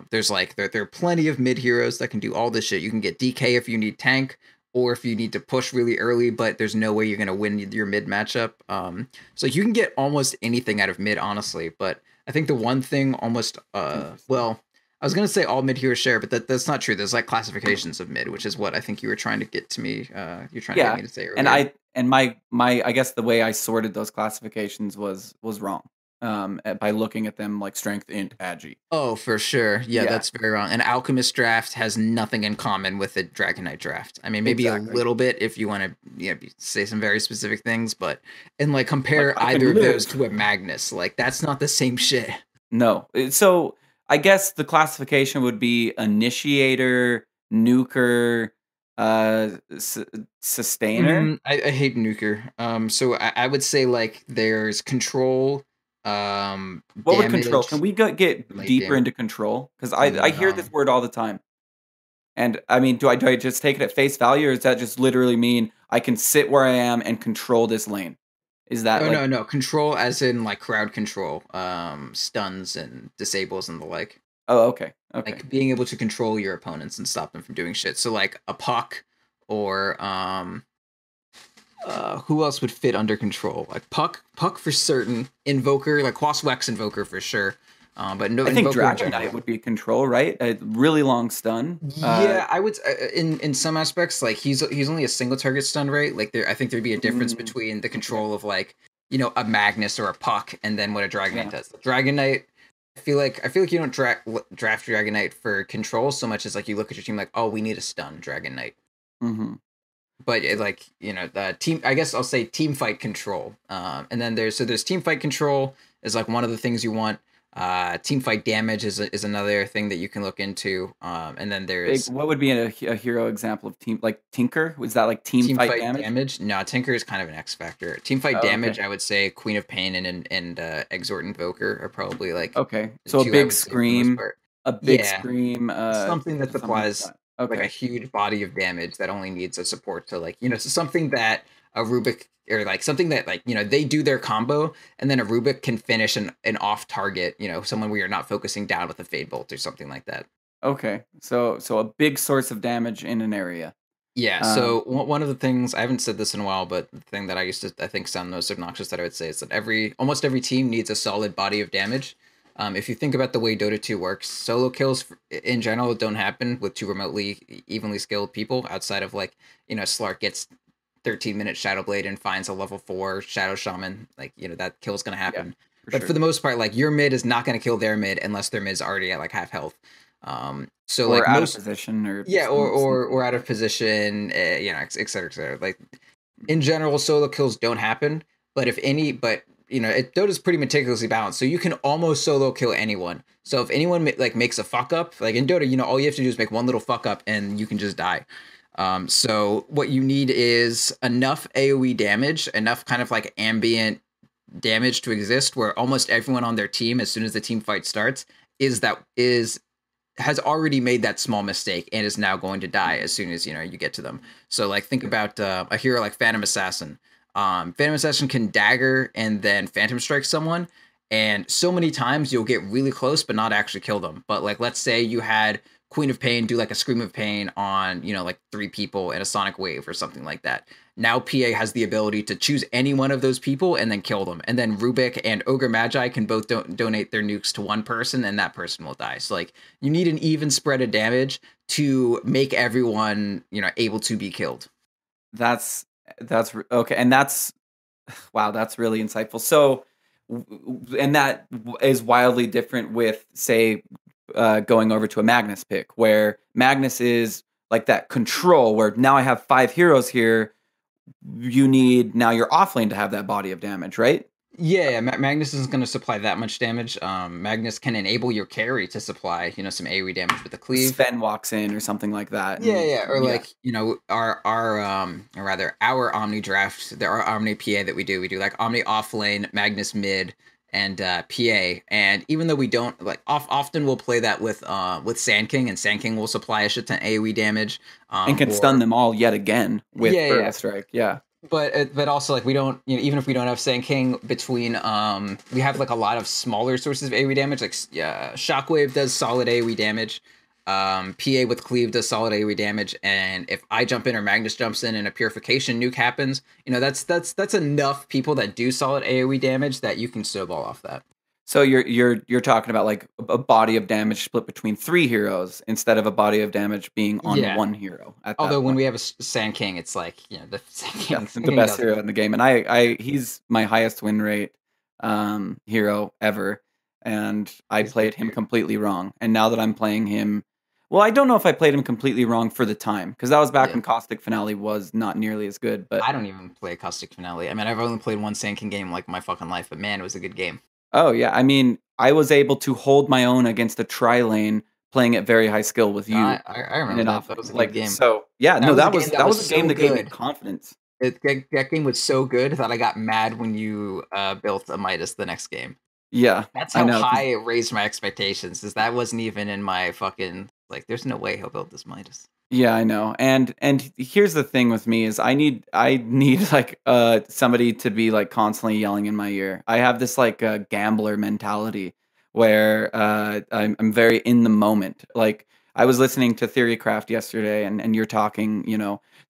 There's like there are plenty of mid heroes that can do all this shit. You can get DK if you need tank, or if you need to push really early, but there's no way you're gonna win your mid matchup. So you can get almost anything out of mid, honestly. But I think the one thing almost well, I was gonna say all mid heroes share, but that's not true. There's like classifications of mid, which is what I think you were trying to get to me. You're trying to get Yeah. me to say And earlier. my I guess the way I sorted those classifications was wrong. By looking at them like strength, int, agi. Oh, for sure. Yeah, Yeah, that's very wrong. An alchemist draft has nothing in common with a Dragon Knight draft. I mean, maybe a exactly. little bit if you want to, say some very specific things, but and like Like, compare I can either of those live. to a Magnus, like that's not the same shit. No. So I guess the classification would be initiator, nuker, sustainer. I hate Nuker. So I would say like there's control, What would control? Can damage, we get late deeper game. into control? Because I hear this word all the time. And I mean, do I just take it at face value, or does that just literally mean I can sit where I am and control this lane? Is that No, like, no, no. Control as in like crowd control, stuns and disables and the like. oh, okay. Okay. Like being able to control your opponents and stop them from doing shit. So like a Puck or who else would fit under control? Like Puck for certain, Invoker, like Quaswex Invoker for sure. But no I think Invoker in Dragon Knight general. would be control, right? A really long stun. Yeah, I would in some aspects like he's only a single target stun, right? Like I think there'd be a difference Mm, between the okay. control of like a Magnus or a Puck and then what a Dragon Knight Yeah. does. Dragon Knight, I feel like you don't draft Dragon Knight for control so much as like you look at your team like, oh, we need a stun Dragon Knight. Hmm. but like the team, I guess I'll say team fight control, and then there's team fight control is like one of the things you want. Team fight damage is another thing that you can look into, and then there's What would be a hero example of team, like Tinker? Was that like team fight damage? No, Tinker is kind of an X factor. Team fight damage, I would say Queen of Pain and Exhort Invoker are probably like okay. So a big scream, something that supplies like a huge body of damage that only needs a support to like so something that a Rubik or like something that like they do their combo and then a Rubik can finish an off target, someone where you're not focusing down with a Fade Bolt or something like that. Okay, so a big source of damage in an area. Yeah, so one of the things, I haven't said this in a while, but the thing that I think sound most obnoxious that I would say is that almost every team needs a solid body of damage. If you think about the way Dota 2 works, solo kills in general don't happen with two remotely evenly skilled people outside of like, Slark gets 13-minute Shadow Blade and finds a level 4 Shadow Shaman. Like, that kill's going to happen. Yeah, for the most part, like your mid is not going to kill their mid unless their mid's already at like half health. So or like out of position or out of position, et cetera, et cetera. Like in general, solo kills don't happen, but Dota's pretty meticulously balanced, so you can almost solo kill anyone. So if anyone like makes a fuck up, like in Dota, all you have to do is make one little fuck up and you can just die. So what you need is enough AoE damage, enough kind of like ambient damage to exist where almost everyone on their team, as soon as the team fight starts, has already made that small mistake and is now going to die as soon as you get to them. So like think about a hero like Phantom Assassin. Phantom Assassin can dagger and then Phantom Strike someone, and so many times you'll get really close but not actually kill them. But like let's say you had Queen of Pain do like a Scream of Pain on like 3 people in a Sonic Wave or something like that. Now PA has the ability to choose any one of those people and then kill them. And then Rubik and Ogre Magi can both donate their nukes to one person and that person will die. So like you need an even spread of damage to make everyone, able to be killed. That's okay. And wow, that's really insightful. So, and that is wildly different with, say, going over to a Magnus pick, where Magnus is like that control, where now I have 5 heroes here. You need now your offlane to have that body of damage, right? Yeah, Magnus isn't going to supply that much damage. Magnus can enable your carry to supply, some AoE damage with the cleave. Sven walks in or something like that. Yeah. Or like, our Omni draft, our Omni PA that we do like Omni offlane, Magnus mid, and PA. And even though we don't like often we'll play that with Sand King, and Sand King will supply a shit ton AoE damage. And can stun them all yet again with Further Strike. Yeah. But also like we don't even if we don't have Sand King between we have like a lot of smaller sources of AoE damage, like Shockwave does solid AoE damage, PA with Cleave does solid AoE damage, and if I jump in or Magnus jumps in and a Purification nuke happens, that's enough people that do solid AoE damage that you can snowball off that. So you're talking about like a body of damage split between 3 heroes instead of a body of damage being on one hero. Although when we have a Sand King, it's like the Sand King, the best hero in the game, and he's my highest win rate hero ever, and I played him completely wrong. And now that I'm playing him, well, I don't know if I played him completely wrong for the time, because that was back when Caustic Finale was not nearly as good. But I don't even play Caustic Finale. I mean, I've only played one Sand King game like my fucking life, but man, it was a good game. Oh, yeah. I mean, I was able to hold my own against a tri-lane playing at very high skill with you. I remember that. That was a good game. So, yeah, that was a game that gave me confidence. That game was so good that I got mad when you built a Midas the next game. Yeah. That's how high it raised my expectations, is that wasn't even in my fucking, like, there's no way he'll build this Midas. Yeah, I know. And here's the thing with me is I need like somebody to be like constantly yelling in my ear. I have this like gambler mentality where I'm very in the moment. Like I was listening to Theorycraft yesterday, and you're talking,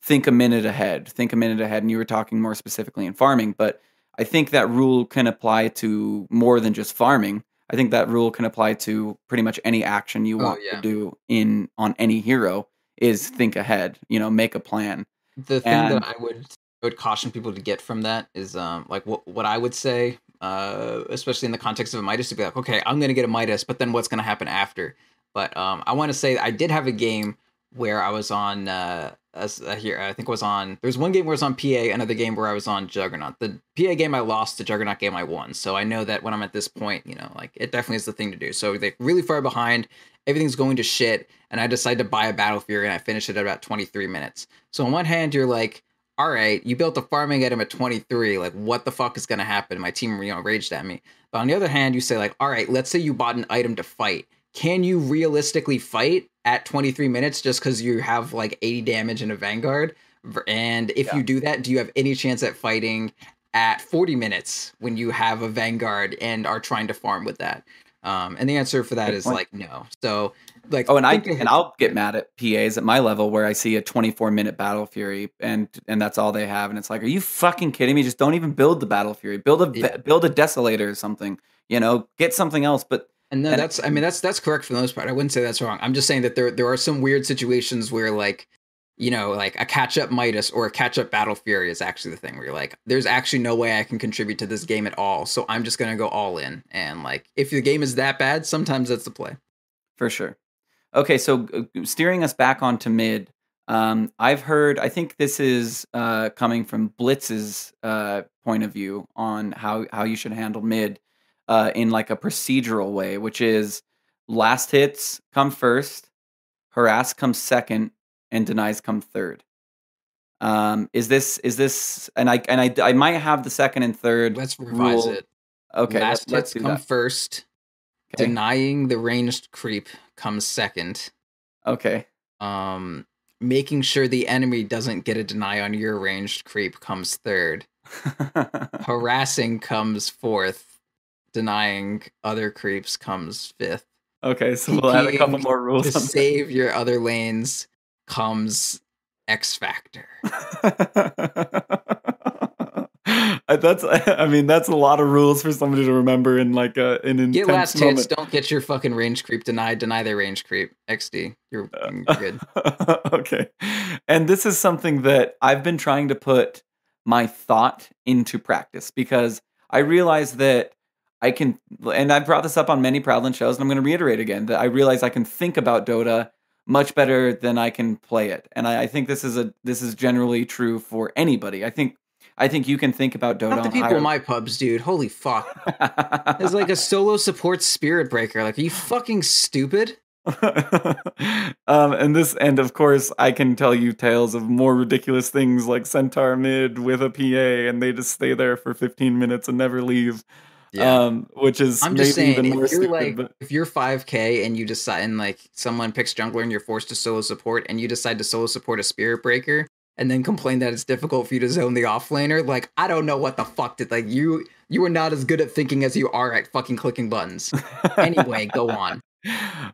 think a minute ahead, and you were talking more specifically in farming. But I think that rule can apply to more than just farming. I think that rule can apply to pretty much any action you want to do on any hero. Is think ahead, make a plan. The thing that I would caution people to get from that is like what I would say, especially in the context of a Midas, to be like, okay, I'm going to get a Midas, but then what's going to happen after? But I want to say I did have a game where I was on here. I think it was on. There's one game where I was on PA, another game where I was on Juggernaut. The PA game I lost, the Juggernaut game I won. So I know that when I'm at this point, like it definitely is the thing to do. So they're really far behind. Everything's going to shit, and I decide to buy a Battle Fury, and I finish it at about 23 minutes. So on one hand, you're like, all right, you built a farming item at 23. Like, what the fuck is going to happen? My team, raged at me. But on the other hand, you say like, all right, let's say you bought an item to fight. Can you realistically fight at 23 minutes just because you have like 80 damage in a Vanguard? And if you do that, do you have any chance at fighting at 40 minutes when you have a Vanguard and are trying to farm with that? And the answer for that is like no. So like, I'll get mad at PAs at my level where I see a 24-minute Battle Fury and that's all they have, and it's like, are you fucking kidding me? Just don't even build the Battle Fury. Build a Desolator or something. Get something else. But and no, that's correct for the most part. I wouldn't say that's wrong. I'm just saying that there are some weird situations where like, like a catch-up Midas or a catch-up Battle Fury is actually the thing where you're like, there's actually no way I can contribute to this game at all, so I'm just going to go all in. And, like, if the game is that bad, sometimes that's the play. For sure. Okay, so steering us back onto mid, I've heard, I think this is coming from Blitz's point of view on how you should handle mid in, like, a procedural way, which is last hits come first, harass comes second, and denies come third. Is this and I might have the second and third. Let's revise it. Okay, last hits come first. Okay. Denying the ranged creep comes second. Okay. Making sure the enemy doesn't get a deny on your ranged creep comes third. Harassing comes fourth. Denying other creeps comes fifth. Okay, so we'll add a couple more rules. To save your other lanes comes X Factor. That's a lot of rules for somebody to remember in like an intense get last moment. Hits, don't get your fucking range creep denied, deny their range creep. XD. You're good. Okay. And this is something that I've been trying to put my thought into practice, because I realize that I can, and I've brought this up on many Proudland shows, and I'm going to reiterate again, that I realize I can think about Dota much better than I can play it. And I think this is generally true for anybody. I think you can think about Dota. Not the people in my pubs, dude. Holy fuck. It's like a solo support spirit breaker. Like, are you fucking stupid? And of course I can tell you tales of more ridiculous things, like Centaur mid with a PA and they just stay there for 15 minutes and never leave. Yeah. Which is, I'm just saying, even more stupid, if you're 5k and you decide, and like someone picks jungler and you're forced to solo support, and you decide to solo support a spirit breaker and then complain that it's difficult for you to zone the offlaner, like, I don't know what the fuck did, like, you are not as good at thinking as you are at fucking clicking buttons. Anyway, go on.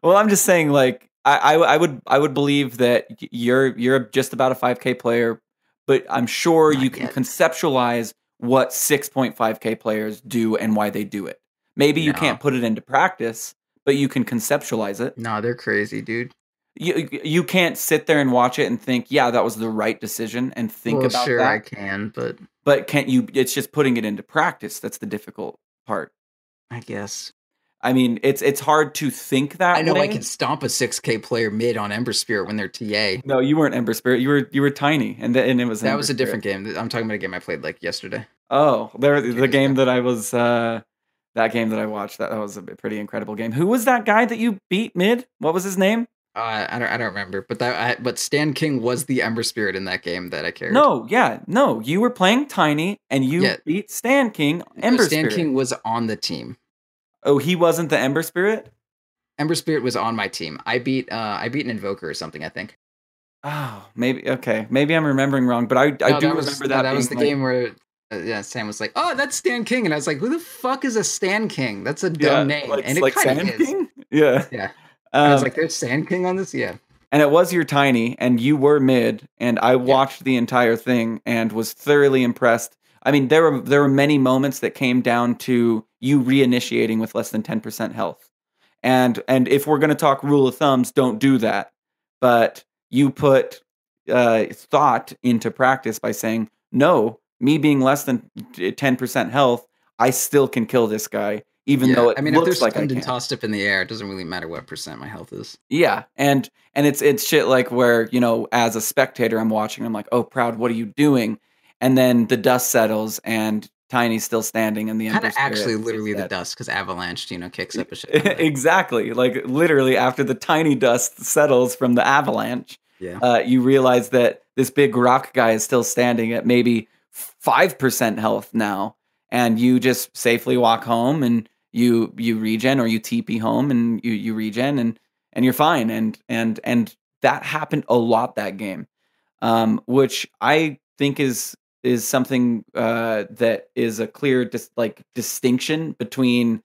Well, I'm just saying, like, I would believe that you're just about a 5k player, but I'm sure you can conceptualize what 6.5k players do and why they do it. Maybe you can't put it into practice, but you can conceptualize it. No, they're crazy, dude. You can't sit there and watch it and think, yeah, that was the right decision, and think about sure, that. I can, but can't you? It's just putting it into practice that's the difficult part, I guess. I mean, it's hard to think that way. I know I can stomp a 6k player mid on Ember Spirit when they're TA. No, you weren't Ember Spirit. You were tiny, and it was that was a different game. I'm talking about a game I played like yesterday. Oh, the game that I was that game that I watched. That was a pretty incredible game. Who was that guy that you beat mid? What was his name? I don't remember, but Stan King was the Ember Spirit in that game that I carried. No, you were playing tiny and you beat Stan King. Stan King was on the team. Oh, he wasn't the Ember Spirit? Ember Spirit was on my team. I beat an Invoker or something, I think. Oh, maybe okay. Maybe I'm remembering wrong, but I do remember that. That was the game where Sam was like, "Oh, that's Stan King," and I was like, "Who the fuck is a Stan King? That's a dumb name." And it kind of is. King? Yeah. I was like, "There's Sand King on this?" Yeah. And it was your tiny, and you were mid, and I watched the entire thing and was thoroughly impressed. I mean, there were many moments that came down to you reinitiating with less than 10% health. And if we're going to talk rule of thumbs, don't do that. But you put thought into practice by saying, no, me being less than 10% health, I still can kill this guy, even though it I mean, if they're looks like I stunned and can. tossed up in the air, it doesn't really matter what percent my health is. Yeah, and it's shit like where, you know, as a spectator, I'm watching, I'm like, "Oh, Proud, what are you doing?" And then the dust settles, and Tiny's still standing, and the Kind Ember of Spirit actually is literally the dead. dust, because Avalanche, kicks up a shit ton of it. Exactly, like, literally, after the tiny dust settles from the avalanche, Yeah. you realize that this big rock guy is still standing at maybe 5% health now, and you just safely walk home, and you regen, or you TP home, and you regen, and you're fine, and that happened a lot that game, which I think is something that is a clear distinction between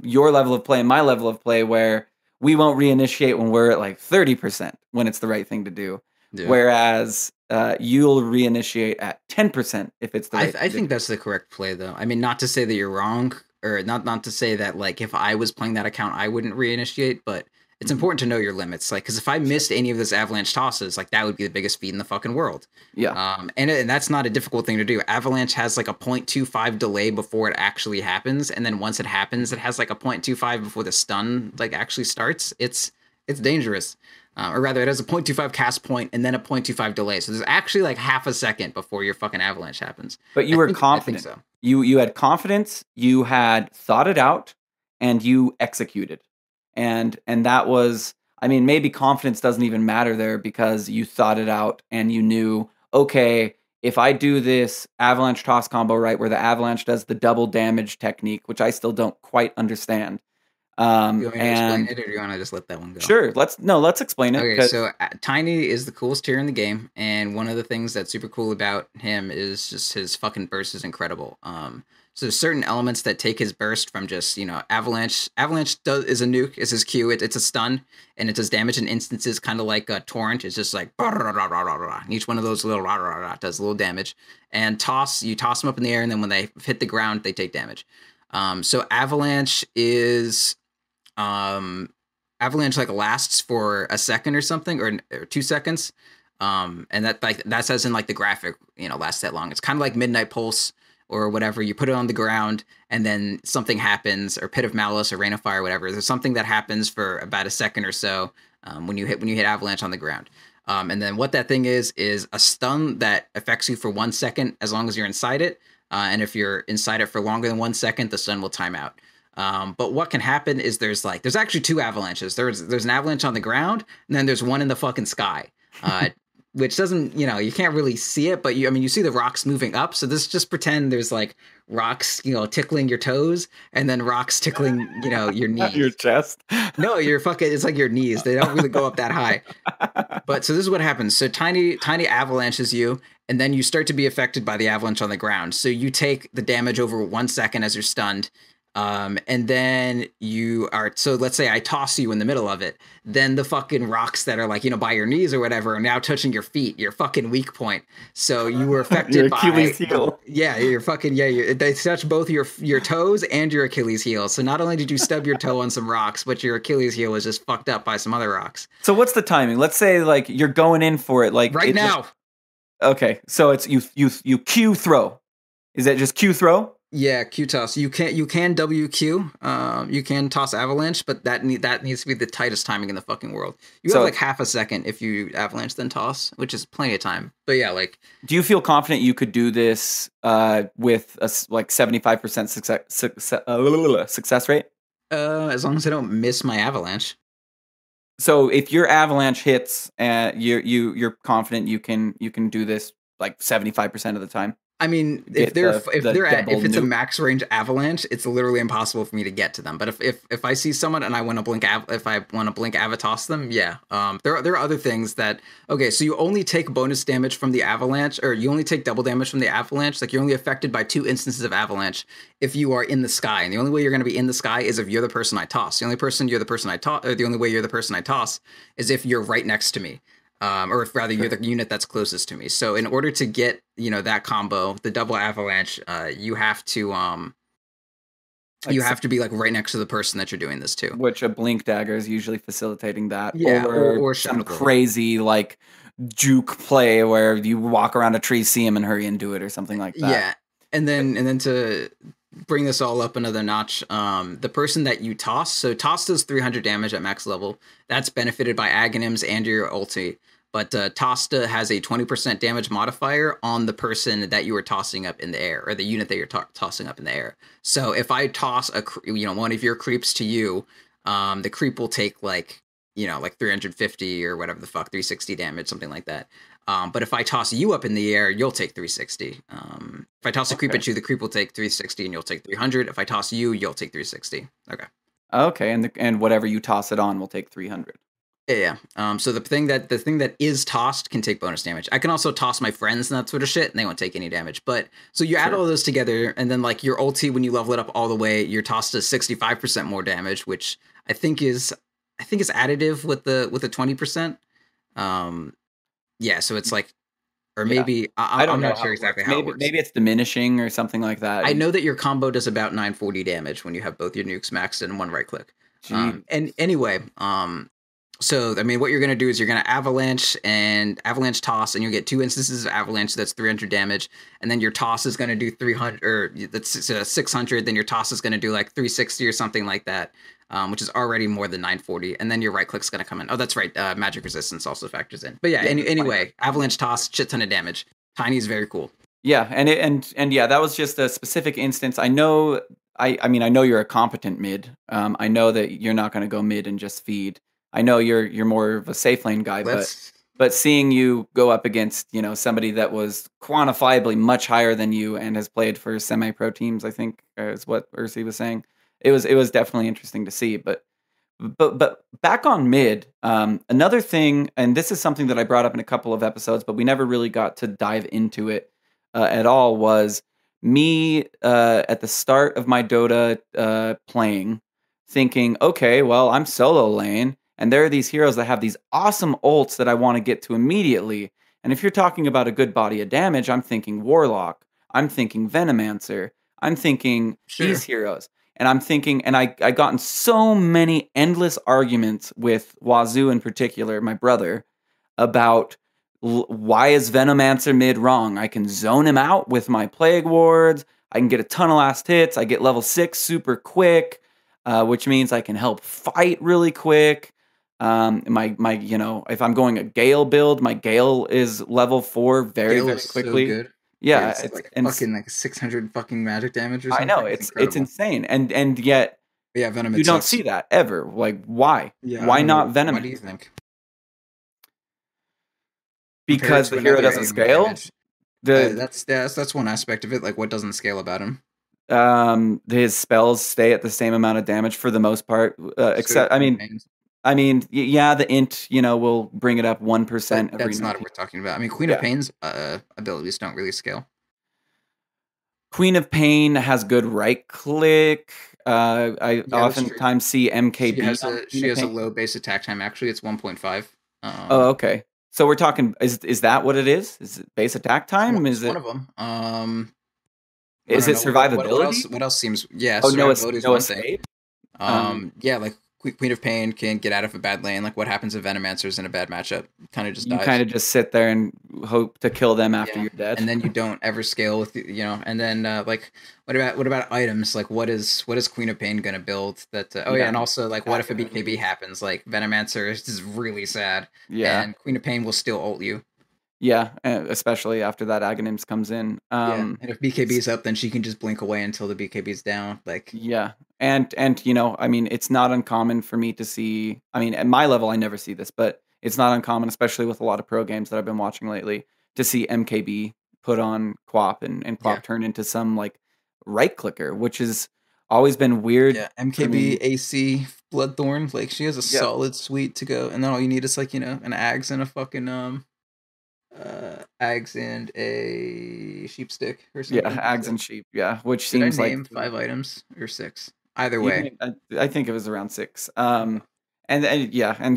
your level of play and my level of play, where we won't reinitiate when we're at like 30% when it's the right thing to do, Yeah. whereas you'll reinitiate at 10% if it's the right thing I to think do. that's the correct play, though. I mean, not to say that you're wrong, or not to say that, like, if I was playing that account, I wouldn't reinitiate, but it's Mhm. important to know your limits. Like, because if I missed any of this Avalanche tosses, like, that would be the biggest feat in the fucking world. Yeah. And that's not a difficult thing to do. Avalanche has like a 0.25 delay before it actually happens, and then once it happens, it has like a 0.25 before the stun like actually starts. It's dangerous. Or rather, it has a 0.25 cast point and then a 0.25 delay. So there's actually like half a second before your fucking avalanche happens. But you were confident. I think so. You had confidence, you had thought it out, and you executed. And that was, I mean, maybe confidence doesn't even matter there, because you thought it out and you knew, okay, if I do this avalanche toss combo right, where the avalanche does the double damage technique, which I still don't quite understand. You want me to explain And it, or do you want to just let that one go? sure, let's explain it. Okay, so Tiny is the coolest tier in the game, and one of the things that's super cool about him is just his fucking burst is incredible. So there's certain elements that take his burst from just, avalanche. Avalanche is a nuke, is his Q. It's a stun, and it does damage in instances, kind of like a torrent. It's just like and each one of those little does a little damage. And you toss them up in the air, and then when they hit the ground, they take damage. So Avalanche is Avalanche like lasts for a second or something, or 2 seconds, and that says in like the graphic, lasts that long. It's kind of like Midnight Pulse or whatever. You put it on the ground, and then something happens, or Pit of Malice or Rain of Fire, whatever. There's something that happens for about a second or so when you hit Avalanche on the ground. And then what that thing is a stun that affects you for 1 second as long as you're inside it. And if you're inside it for longer than 1 second, the stun will time out. But what can happen is there's actually 2 avalanches. There's an avalanche on the ground, and then there's one in the fucking sky, which doesn't, you can't really see it, but you see the rocks moving up. So just pretend there's like rocks, tickling your toes, and then rocks tickling, your knees. Your chest? No, it's like your knees. They don't really go up that high. But so this is what happens. So Tiny avalanches you, and then you start to be affected by the avalanche on the ground. So you take the damage over 1 second as you're stunned. And then so let's say I toss you in the middle of it, then the fucking rocks that are like, by your knees or whatever are now touching your feet, your fucking weak point. So you were affected your by Achilles heel. Yeah, they touch both your toes and your Achilles heel. So not only did you stub your toe on some rocks, but your Achilles heel was just fucked up by some other rocks. So what's the timing? Let's say like you're going in for it, like right now. Okay, so it's you Q throw. Is that just Q throw? Yeah, Q toss. You can WQ. You can toss avalanche, but that needs to be the tightest timing in the fucking world. You have like half a second if you avalanche then toss, which is plenty of time. But yeah, like. Do you feel confident you could do this with a 75% success rate? As long as I don't miss my avalanche. So if your avalanche hits, you're confident you can do this like 75% of the time. I mean, if it's a max range avalanche, it's literally impossible for me to get to them. But if I see someone and I want to blink avatoss them, yeah. There are other things that. Okay, so you only take bonus damage from the avalanche, or you only take double damage from the avalanche. Like you're only affected by 2 instances of avalanche if you are in the sky, and the only way you're going to be in the sky is if you're the person I toss. The only way you're the person I toss is if you're right next to me. Or if rather you're the unit that's closest to me. So in order to get, that combo, the double avalanche, you have to be like right next to the person that you're doing this to. Which a blink dagger is usually facilitating that. Yeah, or some crazy like juke play where you walk around a tree, see him, and hurry and do it, or something like that. Yeah, and then to bring this all up another notch, the person that you toss, so toss does 300 damage at max level. That's benefited by Aghanims and your ulti. But Tosta has a 20% damage modifier on the person that you are tossing up in the air, or the unit that you're tossing up in the air. So if I toss one of your creeps to you, the creep will take like 350 or whatever the fuck, 360 damage, something like that. But if I toss you up in the air, you'll take 360. If I toss a creep at you, the creep will take 360 and you'll take 300. If I toss you, you'll take 360. Okay. Okay, and whatever you toss it on will take 300. Yeah. So the thing that is tossed can take bonus damage. I can also toss my friends and that sort of shit, and they won't take any damage. But so you add all those together, and then like your ulti, when you level it up all the way, you're tossed to 65% more damage, which I think is additive with the 20%. Yeah. So it's like, or maybe I'm not sure exactly how it works. Maybe it's diminishing or something like that. I know that your combo does about 940 damage when you have both your nukes maxed and one right click. And anyway, so, I mean, what you're going to do is you're going to avalanche toss, and you'll get 2 instances of avalanche. So that's 300 damage. And then your toss is going to do 300, or that's 600. Then your toss is going to do like 360 or something like that, which is already more than 940. And then your right click's going to come in. Oh, that's right. Magic resistance also factors in. But yeah, anyway, avalanche toss, shit ton of damage. Tiny is very cool. Yeah, and yeah, that was just a specific instance. I know, I mean, I know you're a competent mid. I know that you're not going to go mid and just feed. I know you're more of a safe lane guy, but seeing you go up against somebody that was quantifiably much higher than you and has played for semi-pro teams, I think is what Ursi was saying. It was definitely interesting to see. But back on mid, another thing, and this is something that I brought up in a couple of episodes, but we never really got to dive into it at all. Was me at the start of my Dota playing, thinking, okay, well, I'm solo lane. And there are these heroes that have these awesome ults that I want to get to immediately. And if you're talking about a good body of damage, I'm thinking Warlock. I'm thinking Venomancer. I'm thinking these heroes. And I'm thinking, and I got in so many endless arguments with Wazoo in particular, my brother, about why is Venomancer mid wrong? I can zone him out with my Plague Wards. I can get a ton of last hits. I get level 6 super quick, which means I can help fight really quick. If I'm going a Gale build, my Gale is level 4 very quickly. So good. Yeah, it's like fucking like 600 fucking magic damage or something. I know, it's insane. And yet Venom, you don't see that ever. Like, why? Yeah, why not Venom? What do you think? Because the hero doesn't scale? That's one aspect of it. Like, what doesn't scale about him? His spells stay at the same amount of damage for the most part, except yeah, the int, will bring it up 1%. That's not what we're talking about. I mean, Queen of Pain's abilities don't really scale. Queen of Pain has good right click. I oftentimes see MKB. She has a low base attack time. Actually, it's 1.5. Oh, okay. So we're talking. Is that what it is? Is it base attack time? Is it one of them? Is it survivability? What else seems? Yeah. Oh, no escape. Yeah, like Queen of Pain can't get out of a bad lane. Like, what happens if Venomancer's in a bad matchup? Kind of just dies. You kind of just sit there and hope to kill them after you're dead, and then you don't ever scale with And then like, what about items? Like, what is Queen of Pain gonna build? That and also like, what if a BKB happens? Like, Venomancer is really sad. Yeah, and Queen of Pain will still ult you. Yeah, especially after that Aghanims comes in. And if BKB is up, then she can just blink away until the BKB is down. Like, yeah, and I mean, it's not uncommon for me to see. I mean, at my level, I never see this, but it's not uncommon, especially with a lot of pro games that I've been watching lately, to see MKB put on Quap and Quap turn into some like right clicker, which has always been weird. Yeah, MKB AC Bloodthorn, like she has a solid suite to go, and then all you need is like an Ags and a fucking Ags and a sheep stick or something. Yeah, Ags and sheep. Yeah, which seems like 5 items or 6. Either way, I think it was around 6. And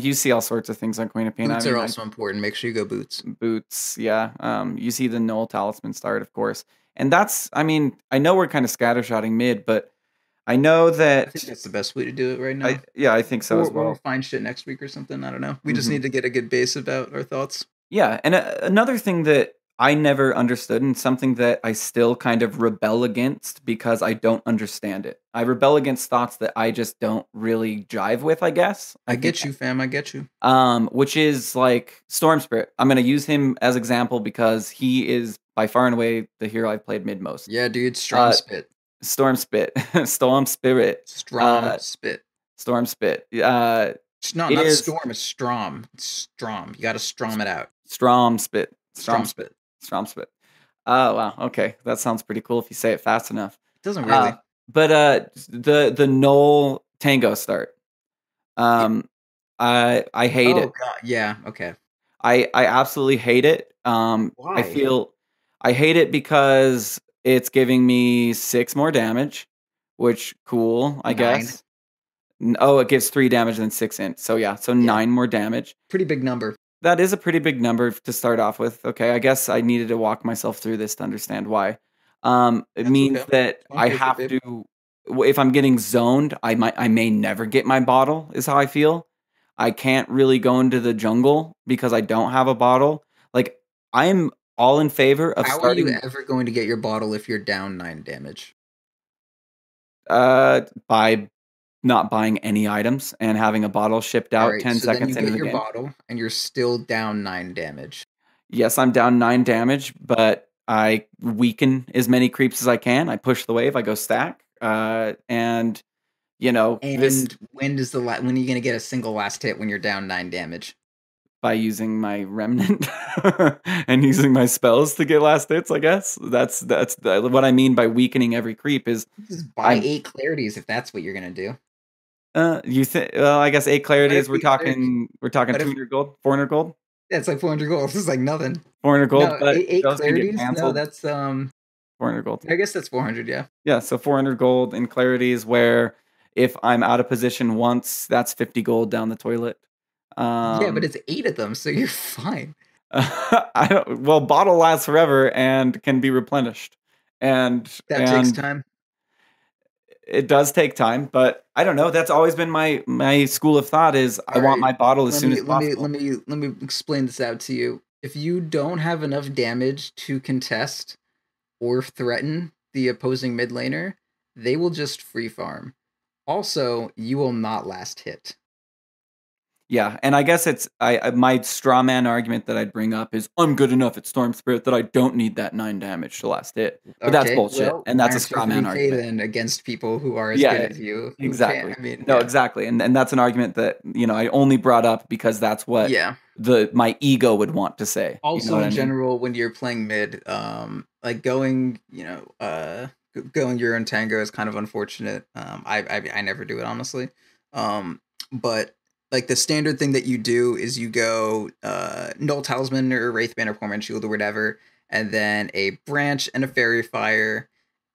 you see all sorts of things on Queen of Pain. Boots are also important. Make sure you go boots. Boots, yeah. You see the Null Talisman start, of course, and that's. I mean, I know we're kind of scattershotting mid, but I know that I think that's the best way to do it right now. I think so as well. We'll find shit next week or something. I don't know. We just need to get a good base about our thoughts. Yeah, and another thing that I never understood, and something that I still kind of rebel against because I don't understand it. I rebel against thoughts that I just don't really jive with, I guess. I I think get you, fam. I get you. which is like Storm Spirit. I'm gonna use him as example because he is by far and away the hero I've played mid most. Yeah, dude. Strong spit. Storm Spit, Storm Spirit, Strong spit. Storm Spit. No, It not is storm. It's strom. It's strom. You got to strom it out. Strom Spit, Strom spit. Strom Spit. Oh wow, okay, that sounds pretty cool if you say it fast enough. It doesn't really. But the null tango start. I hate it. God. Yeah. Okay. I absolutely hate it. I Why? hate it because it's giving me 6 more damage, which cool, I 9. guess. Oh, it gives 3 damage and 6 int. So yeah, so 9 more damage. Pretty big number. That is a pretty big number to start off with. Okay, I guess I needed to walk myself through this to understand why. It That's means okay. that Don't I take it, have babe. to, if I'm getting zoned, I may never get my bottle, is how I feel. I can't really go into the jungle because I don't have a bottle. Like, I'm all in favor of How are you starting ever going to get your bottle if you're down 9 damage? by not buying any items and having a bottle shipped out Alright, 10 so then you seconds into get the your game. bottle and you're still down 9 damage. Yes, I'm down 9 damage, but I weaken as many creeps as I can. I push the wave, I go stack, and this And when are you gonna get a single last hit when you're down 9 damage? by using my remnant and using my spells to get last hits, I guess. That's what I mean by weakening every creep is Just buy 8 clarities if that's what you're gonna do. you think well, I guess 8 clarities we're What if talking 200 gold, 400 gold? that's like 400 gold. This is like nothing. 400 gold, No, but 8 those can get clarities? No, canceled. that's 400 gold. I guess that's 400, yeah. Yeah, so 400 gold in clarities where if I'm out of position once, that's 50 gold down the toilet. Yeah, but it's 8 of them, so you're fine. Well, bottle lasts forever and can be replenished. That takes time. It does take time, but I don't know. That's always been my school of thought is I want my bottle as soon as possible. Let me explain this out to you. If you don't have enough damage to contest or threaten the opposing mid laner, they will just free farm. Also, you will not last hit. Yeah, and I guess it's my straw man argument that I'd bring up is I'm good enough at Storm Spirit that I don't need that 9 damage to last hit. But that's bullshit, well, and that's a learn straw to man repay argument. then against people who are as Yeah, good as you. exactly. I mean, No, yeah. exactly, and that's an argument that I only brought up because that's what Yeah. my ego would want to say. Also, what in I mean? general, when you're playing mid, like going, going your own tango is kind of unfortunate. I never do it honestly. But like the standard thing that you do is you go Null Talisman or Wraithbane or Torment Shield or whatever, and then a branch and a Fairy Fire,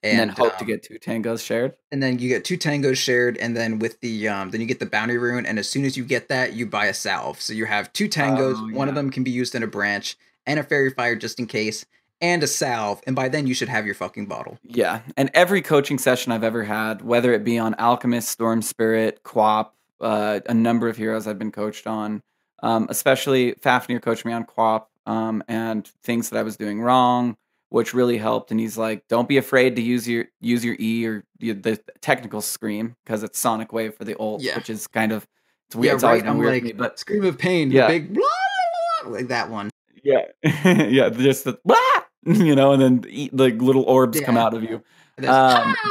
and then hope to get 2 tangos shared. And then you get 2 tangos shared, and then with the then you get the bounty rune, and as soon as you get that, you buy a salve. So you have 2 tangos, one of them can be used in a branch, and a Fairy Fire just in case, and a salve, and by then you should have your fucking bottle. Yeah, and every coaching session I've ever had, whether it be on Alchemist, Storm Spirit, Quap, a number of heroes I've been coached on, especially Fafnir coached me on Quap, and things that I was doing wrong, which really helped. And he's like, "Don't be afraid to use your E or the technical scream because it's Sonic Wave for the ult, which is kind of it's weird. Yeah, it's always right. been I'm weird like, to me, but Scream of Pain, yeah, the big blah, blah, blah, like that one. Yeah, yeah, just the blah, and then like little orbs come out of you. But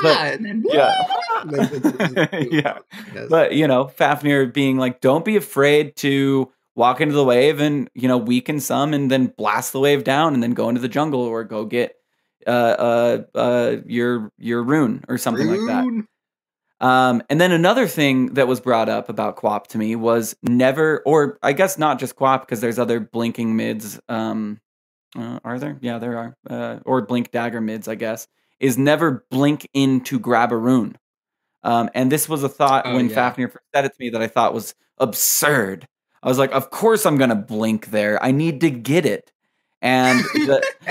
and then yeah, yeah. But Fafnir being like, don't be afraid to walk into the wave and weaken some, and then blast the wave down, and then go into the jungle or go get your rune or something like that. And then another thing that was brought up about Quap to me was never, or I guess not just Quap because there's other blinking mids. Are there? Yeah, there are. Or blink dagger mids, I guess. Is never blink in to grab a rune. And this was a thought when Fafnir first said it to me that I thought was absurd. I was like, of course I'm gonna blink there. I need to get it. And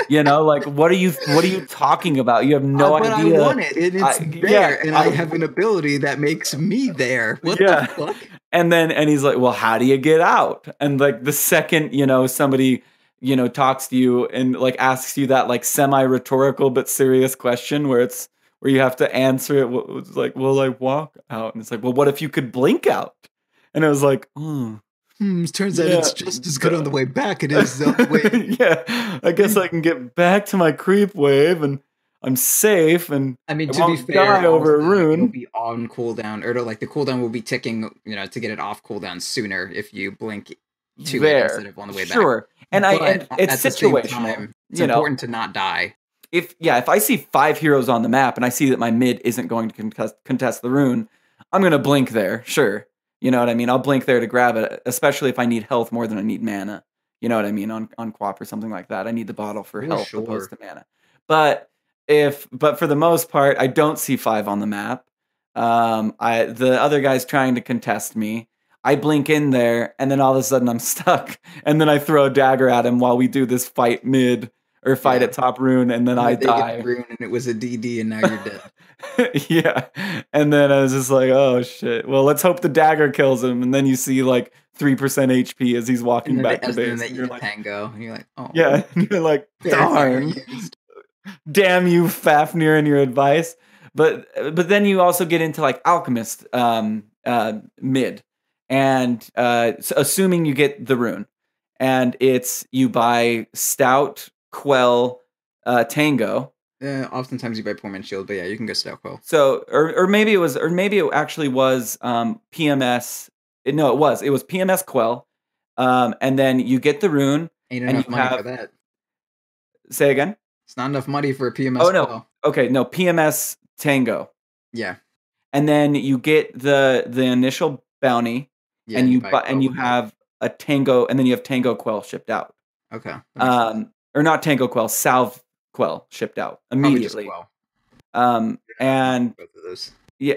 like, what are you talking about? You have no idea. But I want it, and it's there, and I have an ability that makes me there. What the fuck? And he's like, well, how do you get out? And like the second somebody talks to you and like asks you that like semi-rhetorical but serious question where you have to answer it. It's like, will I walk out? And it's like, well, what if you could blink out? And it was like, oh. Turns out it's just as good on the way back it is on the way. Yeah, I guess I can get back to my creep wave and I'm safe and I mean, to be fair, die over a rune. It'll be on cooldown, or like the cooldown will be ticking, to get it off cooldown sooner if you blink to it instead of on the way back. Sure, and it's situational. It's important to not die. If I see 5 heroes on the map and I see that my mid isn't going to contest the rune, I'm gonna blink there. Sure, you know what I mean. I'll blink there to grab it, especially if I need health more than I need mana. You know what I mean, on Quap or something like that. I need the bottle for health opposed to mana. But for the most part, I don't see 5 on the map. The other guy's trying to contest me. I blink in there, and then all of a sudden I'm stuck. And then I throw a dagger at him while we do this fight mid or fight at top rune, and then I die. Get the rune and it was a DD, and now you're dead. Yeah, and then I was just like, oh shit. Well, let's hope the dagger kills him. And then you see like 3% HP as he's walking back to base. And then you tango, and you're like, oh. Yeah, and you're like, darn. Damn you, Fafnir, and your advice. But then you also get into like Alchemist mid, and assuming you get the rune, and you buy Stout, Quell, Tango. Oftentimes you buy Poor Man's Shield, but yeah, you can go Stout, Quell. So or maybe it actually was PMS. No, it was PMS Quell, and then you get the rune. Ain't enough money for that. Say again. It's not enough money for a PMS. Oh no. Quell. Okay, no, PMS Tango. Yeah. And then you get the initial bounty, and you have a Tango, and then you have Tango Quell shipped out. Okay. Or not Tango Quell, Salve Quell shipped out immediately. And both of those. Yeah.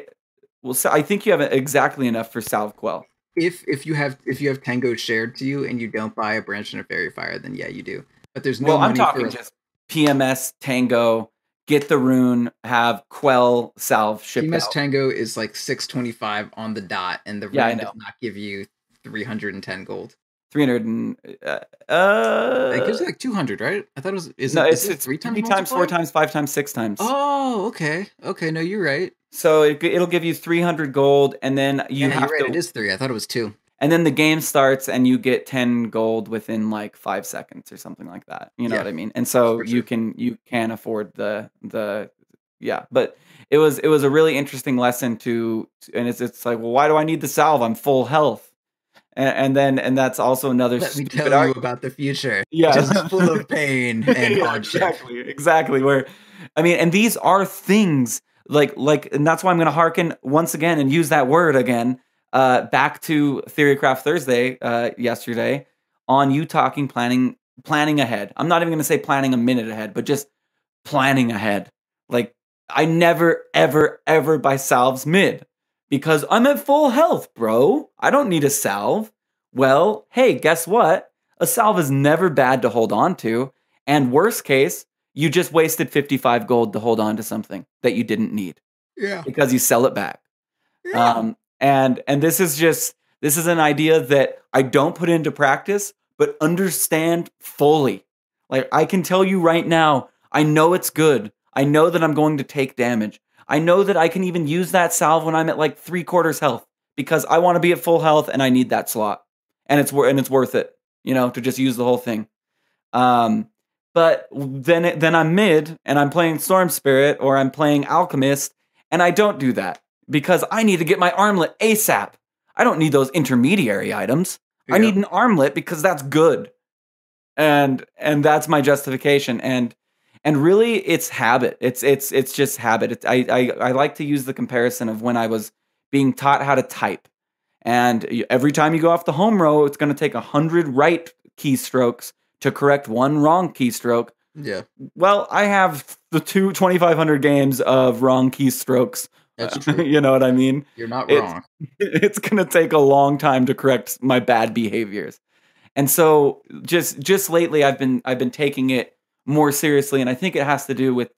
Well, so I think you have exactly enough for Salve Quell. If you have Tango shared to you and you don't buy a Branch and a Fairy Fire, then yeah, you do. But there's no money. I'm talking just PMS Tango, get the rune, have Quell Salve shipped PMS out. Tango is like 625 on the dot, and the rune does not give you 310 gold. 300 and it gives you like 200, right? I thought it was. It's 3 times, 4 times, 5 times, 6 times. Oh, okay. No, you're right. So it'll give you 300 gold, and then you have to. It is 3. I thought it was 2. And then the game starts, and you get 10 gold within like 5 seconds or something like that. You know what I mean? And so you can afford the. But it was a really interesting lesson and it's like, well, why do I need the salve? I'm full health. And that's also another. Let me tell you about the future. Yeah, just full of pain and hardship. Exactly. Where, I mean, and these are things like, and that's why I'm going to hearken once again and use that word again. Back to Theorycraft Thursday yesterday on you talking planning ahead. I'm not even going to say planning a minute ahead, but just planning ahead. Like I never ever buy salves mid. Because I'm at full health, bro. I don't need a salve. Well, hey, guess what? A salve is never bad to hold on to. And worst case, you just wasted 55 gold to hold on to something that you didn't need. Yeah. Because you sell it back. Yeah. And this is an idea that I don't put into practice, but understand fully. Like I can tell you right now, I know it's good. I know that I'm going to take damage. I know that I can even use that salve when I'm at like 3/4 health because I want to be at full health and I need that slot, and it's worth it, to just use the whole thing. But then I'm mid and I'm playing Storm Spirit or I'm playing Alchemist, and I don't do that because I need to get my armlet ASAP. I don't need those intermediary items. Yeah. I need an armlet because that's good, and that's my justification. And really, it's habit. It's just habit. I like to use the comparison of when I was being taught how to type. And every time you go off the home row, it's going to take 100 right keystrokes to correct one wrong keystroke. Yeah. Well, I have the 2,500 games of wrong keystrokes. That's true. You know what I mean? You're not wrong. It's going to take a long time to correct my bad behaviors. And so just lately, I've been taking it more seriously, and I think it has to do with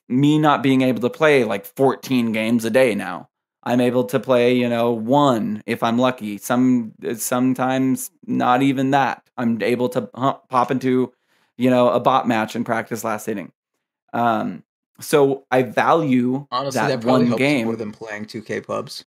me not being able to play like 14 games a day now. I'm able to play, 1 if I'm lucky. Sometimes not even that. I'm able to pop into, a bot match and practice last hitting. So I value Honestly, that that probably one helps more game, than playing 2K pubs.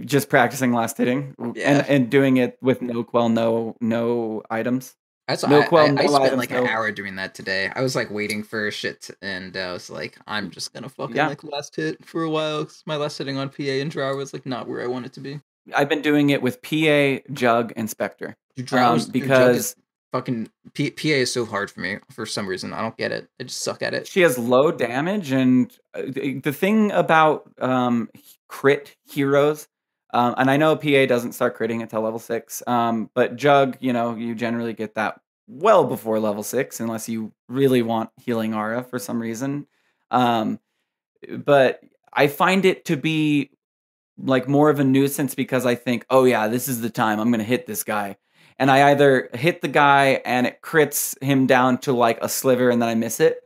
just practicing last hitting Yeah. and doing it with no quell, no items. That's No quell, I no spent items, like an no. hour doing that today. I was like waiting for shit, and I was like, I'm just gonna fucking Yeah, like last hit for a while. 'Cause my last hitting on PA and Drow was like not where I want it to be. I've been doing it with PA, Jug, and Spectre. Your jug is Because fucking PA is so hard for me for some reason. I don't get it. I just suck at it. she has low damage, and the thing about crit heroes, and I know PA doesn't start critting until level 6, but Jug, you generally get that well before level 6, unless you really want healing aura for some reason. Um, but I find it to be like more of a nuisance because I think, oh yeah, this is the time I'm gonna hit this guy. And I either hit the guy and it crits him down to like a sliver and then I miss it,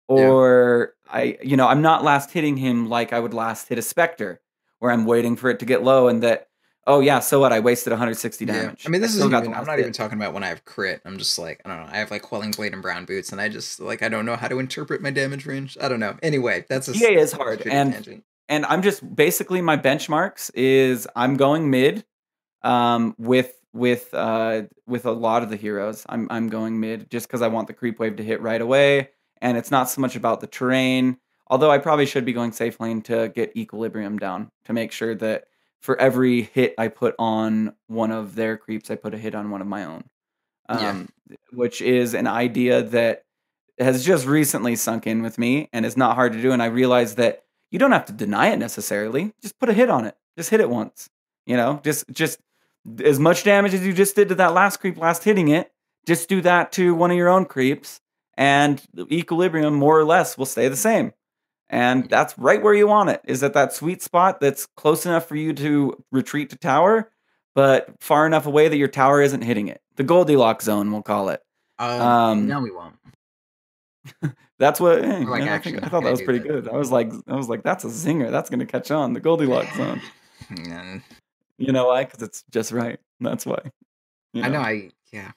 Yeah. or I'm not last hitting him like I would last hit a Spectre, where I'm waiting for it to get low and that, oh yeah, so what? I wasted 160 Yeah, I damage. mean, I this still isn't got the even. I'm last not even hit. talking about when I have crit. I'm just like, I don't know. I have like Quelling Blade and Brown Boots, and I just like I don't know how to interpret my damage range. I don't know. Anyway, that's a PA is hard, shitty tangent. and I'm just basically my benchmarks is I'm going mid, with a lot of the heroes. I'm going mid just because I want the creep wave to hit right away, and it's not so much about the terrain. Although I probably should be going safe lane to get equilibrium down to make sure that for every hit I put on one of their creeps, I put a hit on one of my own. Yeah, Um, which is an idea that has just recently sunk in with me and is not hard to do. And I realized that you don't have to deny it necessarily. Just put a hit on it. Just hit it once. Just as much damage as you just did to that last creep last hitting it, just do that to one of your own creeps, and the equilibrium more or less will stay the same. And yeah. that's right where you want it, is at that sweet spot that's close enough for you to retreat to tower, but far enough away that your tower isn't hitting it. The Goldilocks zone, we'll call it. Um, No, we won't. that's what hey, We're like I actually think I not thought that gonna was do pretty that. good. I was like, that's a zinger. That's gonna catch on. The Goldilocks zone. Mm, You know why? Because it's just right. That's why. You I know. know. Yeah.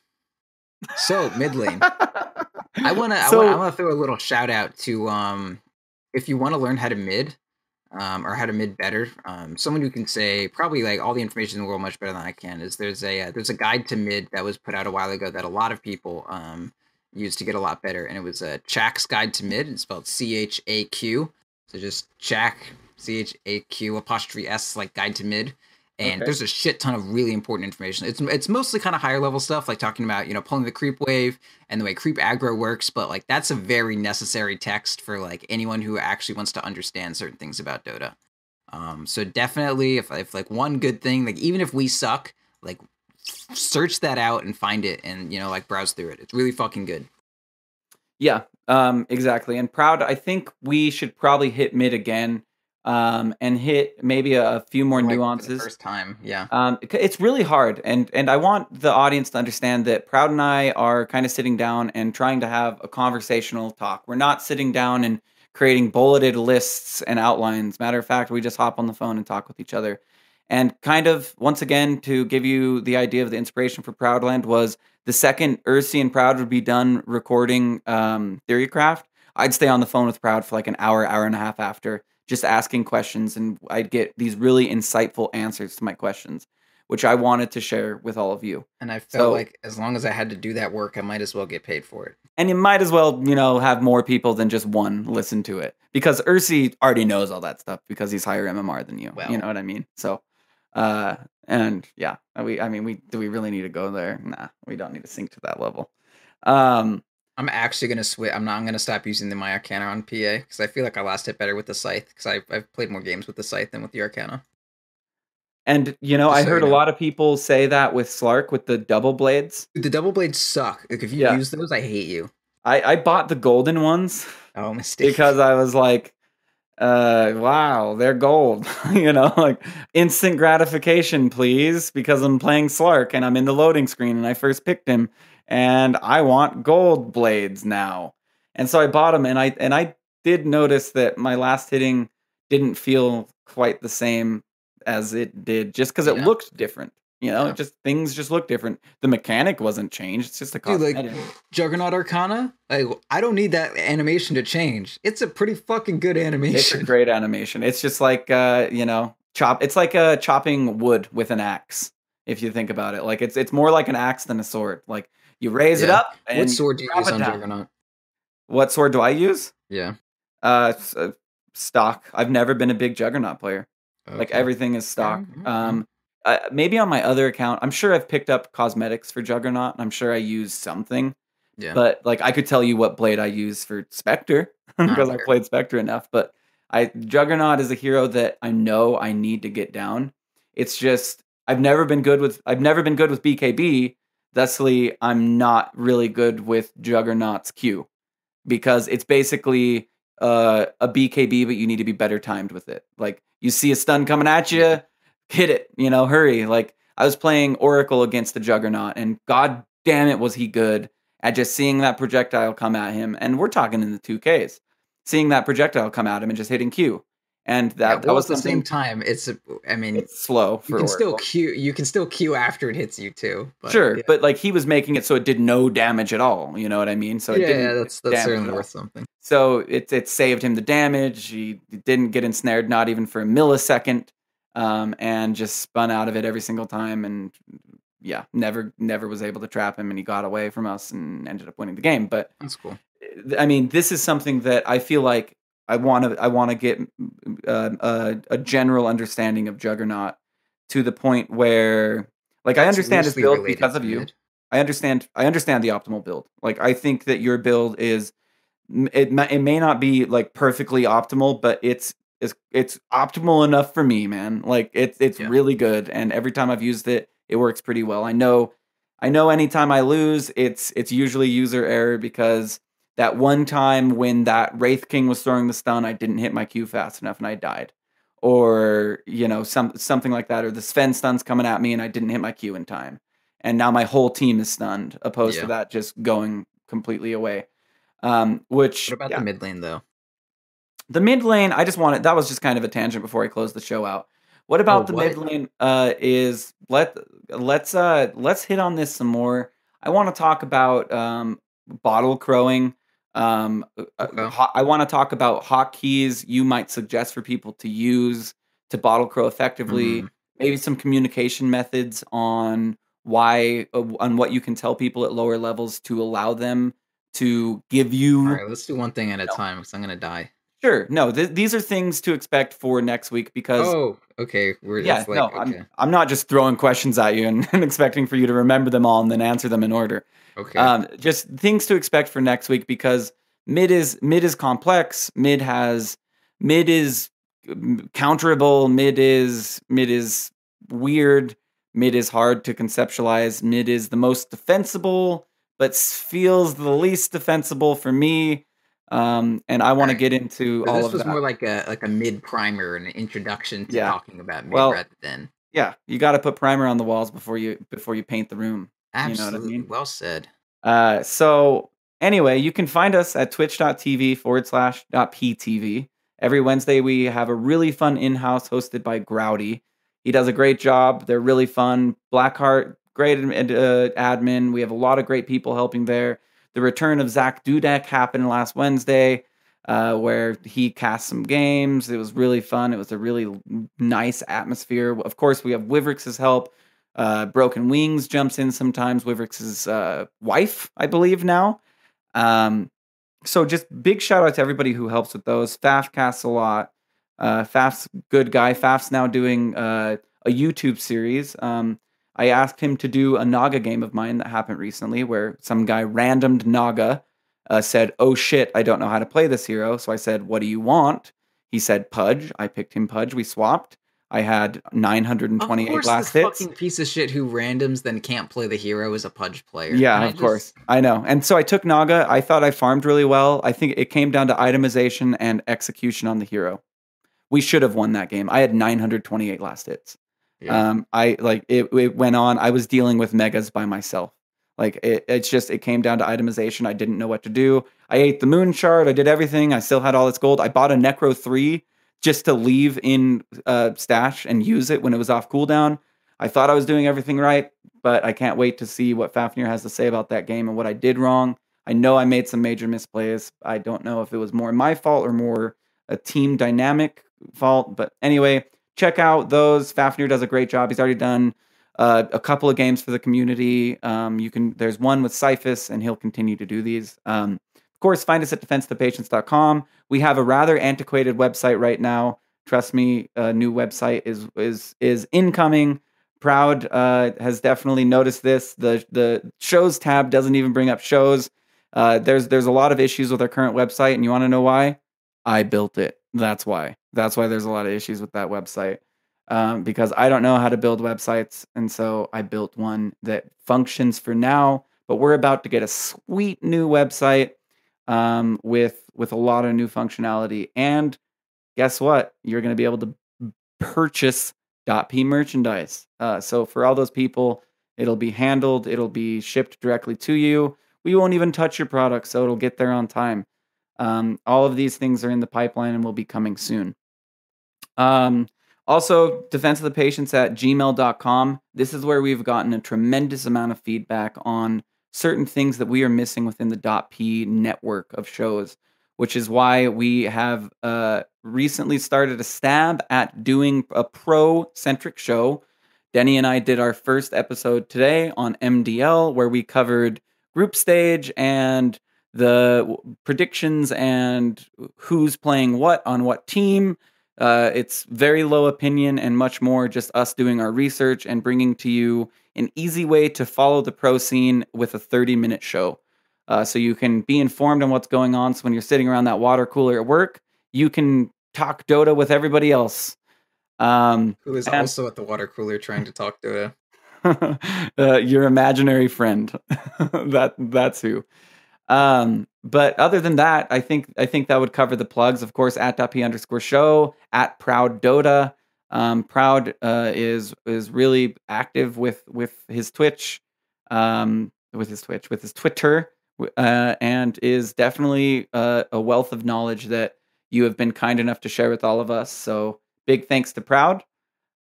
So mid lane. I So wanna throw a little shout out to if you want to learn how to mid or how to mid better, someone who can say probably like all the information in the world much better than I can is there's a guide to mid that was put out a while ago that a lot of people use to get a lot better, and it was a Chak's Guide to Mid. It's spelled CHAQ, so just Chak CHAQ apostrophe S like Guide to Mid. And okay. there's a shit ton of really important information. It's mostly kind of higher level stuff, like talking about pulling the creep wave and the way creep aggro works. But like that's a very necessary text for like anyone who actually wants to understand certain things about Dota. So definitely, if like one good thing, like even if we suck, like search that out and find it, and like browse through it. It's really fucking good. Yeah, exactly. And Proud, I think we should probably hit mid again, and hit maybe a few more Like for the nuances. first time, yeah. It's really hard, and I want the audience to understand that Proud and I are kind of sitting down and trying to have a conversational talk. We're not sitting down and creating bulleted lists and outlines. Matter of fact, we just hop on the phone and talk with each other. And kind of once again to give you the idea of the inspiration for Proudland was the second Ursi and Proud would be done recording Theorycraft. I'd stay on the phone with Proud for like an hour, hour and a half after, just asking questions, and I'd get these really insightful answers to my questions, which I wanted to share with all of you. And I felt So, like as long as I had to do that work, I might as well get paid for it. and you might as well, have more people than just one listen to it, because Ursi already knows all that stuff because he's higher MMR than you. You Well, know what I mean? So, and yeah, do we really need to go there? Nah, we don't need to sink to that level. Um, I'm actually gonna switch. I'm not gonna stop using the my Arcana on PA because I feel like I last hit better with the Scythe because I've played more games with the Scythe than with the Arcana. and Just I so you heard a know. lot of people say that with Slark with the double blades. Dude, the double blades suck. Like if you Yeah, use those, I hate you. I bought the golden ones Oh, mistake. because I was like, wow, they're gold. Like instant gratification, please, because I'm playing Slark and I'm in the loading screen and I first picked him and I want gold blades now. And so I bought them, and I did notice that my last hitting didn't feel quite the same as it did, just because it Yeah. looked different. You know, Yeah. things just look different. The mechanic wasn't changed. It's just a Dude, like cosmetic. Juggernaut Arcana, like I don't need that animation to change. It's a pretty fucking good It's a animation. great animation. It's just like it's like chopping wood with an axe. If you think about it, like it's more like an axe than a sword. Like you raise it Yeah. up What and you sword do you drop use it on down. Juggernaut? What sword do I use? Yeah. Stock. I've never been a big Juggernaut player. Like Okay. everything is stock. Yeah. Maybe on my other account, I'm sure I've picked up cosmetics for Juggernaut. I'm sure I use something, Yeah. but like I could tell you what blade I use for Spectre because I Okay. played Spectre enough. But Juggernaut is a hero that I know I need to get down. It's just I've never been good with BKB. Thusly, I'm not really good with Juggernaut's Q because it's basically a BKB, but you need to be better timed with it. Like you see a stun coming at you, Yeah. hit it, hurry. Like I was playing Oracle against the Juggernaut, and god damn it was he good at just seeing that projectile come at him. And we're talking in the 2Ks. Seeing that projectile come at him and just hitting Q. And Yeah. that Well, was at the same something. time, I mean, It's slow you for can still Oracle. Q. You can still Q after it hits you too. But Sure, yeah. but like he was making it so it did no damage at all. You know what I mean? So it Yeah, didn't that's damage certainly at all. worth something. So it saved him the damage. He didn't get ensnared, not even for a millisecond, and just spun out of it every single time. And yeah, never was able to trap him, and he got away from us and ended up winning the game. But That's cool. I mean, this is something that I feel like I want to get a general understanding of Juggernaut to the point where, like, I That's understand his loosely build related because to of you. mid. I understand the optimal build. Like, I think that your build is it may not be like perfectly optimal, but it's optimal enough for me, man. Like it's Yeah. really good, and every time I've used it, it works pretty well. I know anytime I lose, it's usually user error because that one time when that Wraith King was throwing the stun, I didn't hit my Q fast enough and I died. Or, something like that. Or the Sven stun's coming at me and I didn't hit my Q in time. And now my whole team is stunned, opposed to Yeah. that just going completely away. What Which, about the yeah, mid lane though? the mid lane, that was just kind of a tangent before I closed the show out. What Oh, about the mid what? lane? Is let's hit on this some more. I want to talk about bottle crowing. Okay. I want to talk about hotkeys you might suggest for people to use to bottle crow effectively. Hmm. Maybe some communication methods on on what you can tell people at lower levels to allow them to give All you. right, let's do one thing at a time because I'm gonna die. Sure. No, these are things to expect for next week because Oh, okay. yeah, It's no, like okay, I'm not just throwing questions at you and, and expecting for you to remember them all and then answer them in order. okay. Just things to expect for next week because mid is complex. Mid is counterable. Mid is weird. Mid is hard to conceptualize. Mid is the most defensible, but feels the least defensible for me. And I All want to right. get into So all this of was that. more like a mid primer and an introduction to Yeah. talking about mid Well, rather than yeah, you got to put primer on the walls before you paint the room. You know what I absolutely mean? well said. So anyway, you can find us at twitch.tv/.ptv. Every Wednesday, we have a really fun in-house hosted by Grouty. He does a great job. They're really fun. Blackheart, great admin. We have a lot of great people helping there. The return of Zach Dudek happened last Wednesday, where he cast some games. It was really fun. It was a really nice atmosphere. Of course, we have Wivrix's help. Broken Wings jumps in sometimes. Wivrix's wife, I believe now. So just big shout out to everybody who helps with those. Faf casts a lot. Faf's good guy. Faf's now doing a YouTube series. I asked him to do a Naga game of mine that happened recently where some guy randomed Naga, said, "Oh shit, I don't know how to play this hero." So I said, "What do you want?" He said Pudge. I picked him Pudge. We swapped. I had Of 928 course, this blast hits. fucking piece of shit who randoms then can't play the hero is a Pudge player. Yeah, Can I of course. just I know. And so I took Naga. I thought I farmed really well. I think it came down to itemization and execution on the hero. We should have won that game. I had 928 last hits. yeah. I like it went on. I was dealing with megas by myself. Like it came down to itemization. I didn't know what to do. I ate the moon shard. I did everything. I still had all its gold. I bought a Necro 3 just to leave in stash and use it when it was off cooldown. I thought I was doing everything right, but I can't wait to see what Fafnir has to say about that game and what I did wrong. I know I made some major misplays. I don't know if it was more my fault or more a team dynamic fault, but anyway, check out those. Fafnir does a great job. He's already done a couple of games for the community. There's one with Cyphus, and he'll continue to do these. Of course, find us at defensethepatients.com. We have a rather antiquated website right now. Trust me, a new website is incoming. Proud has definitely noticed this. The shows tab doesn't even bring up shows. There's a lot of issues with our current website, and you want to know why? I built it. That's why. That's why there's a lot of issues with that website. Because I don't know how to build websites, and so I built one that functions for now. But we're about to get a sweet new website with a lot of new functionality. And guess what? You're going to be able to purchase .p merchandise. So for all those people, it'll be handled. It'll be shipped directly to you. We won't even touch your product, so it'll get there on time. All of these things are in the pipeline and will be coming soon. Also, defenseofthepatients@gmail.com. This is where we've gotten a tremendous amount of feedback on certain things that we are missing within the .p network of shows, which is why we have recently started a stab at doing a pro-centric show. Denny and I did our first episode today on MDL, where we covered group stage and the predictions and who's playing what on what team. It's very low opinion and much more just us doing our research and bringing to you an easy way to follow the pro scene with a 30-minute show. So you can be informed on what's going on. So when you're sitting around that water cooler at work, you can talk Dota with everybody else. Who is also at the water cooler trying to talk Dota. Your imaginary friend. That's who. But other than that, I think that would cover the plugs. Of course, @p_show, @ProudDota. Proud is really active with his Twitch, with his Twitter, and is definitely a wealth of knowledge that you have been kind enough to share with all of us. So big thanks to Proud,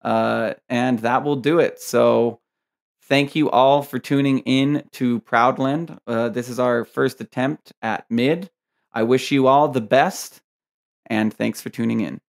and that will do it. So thank you all for tuning in to Proudland. This is our first attempt at mid. I wish you all the best, and thanks for tuning in.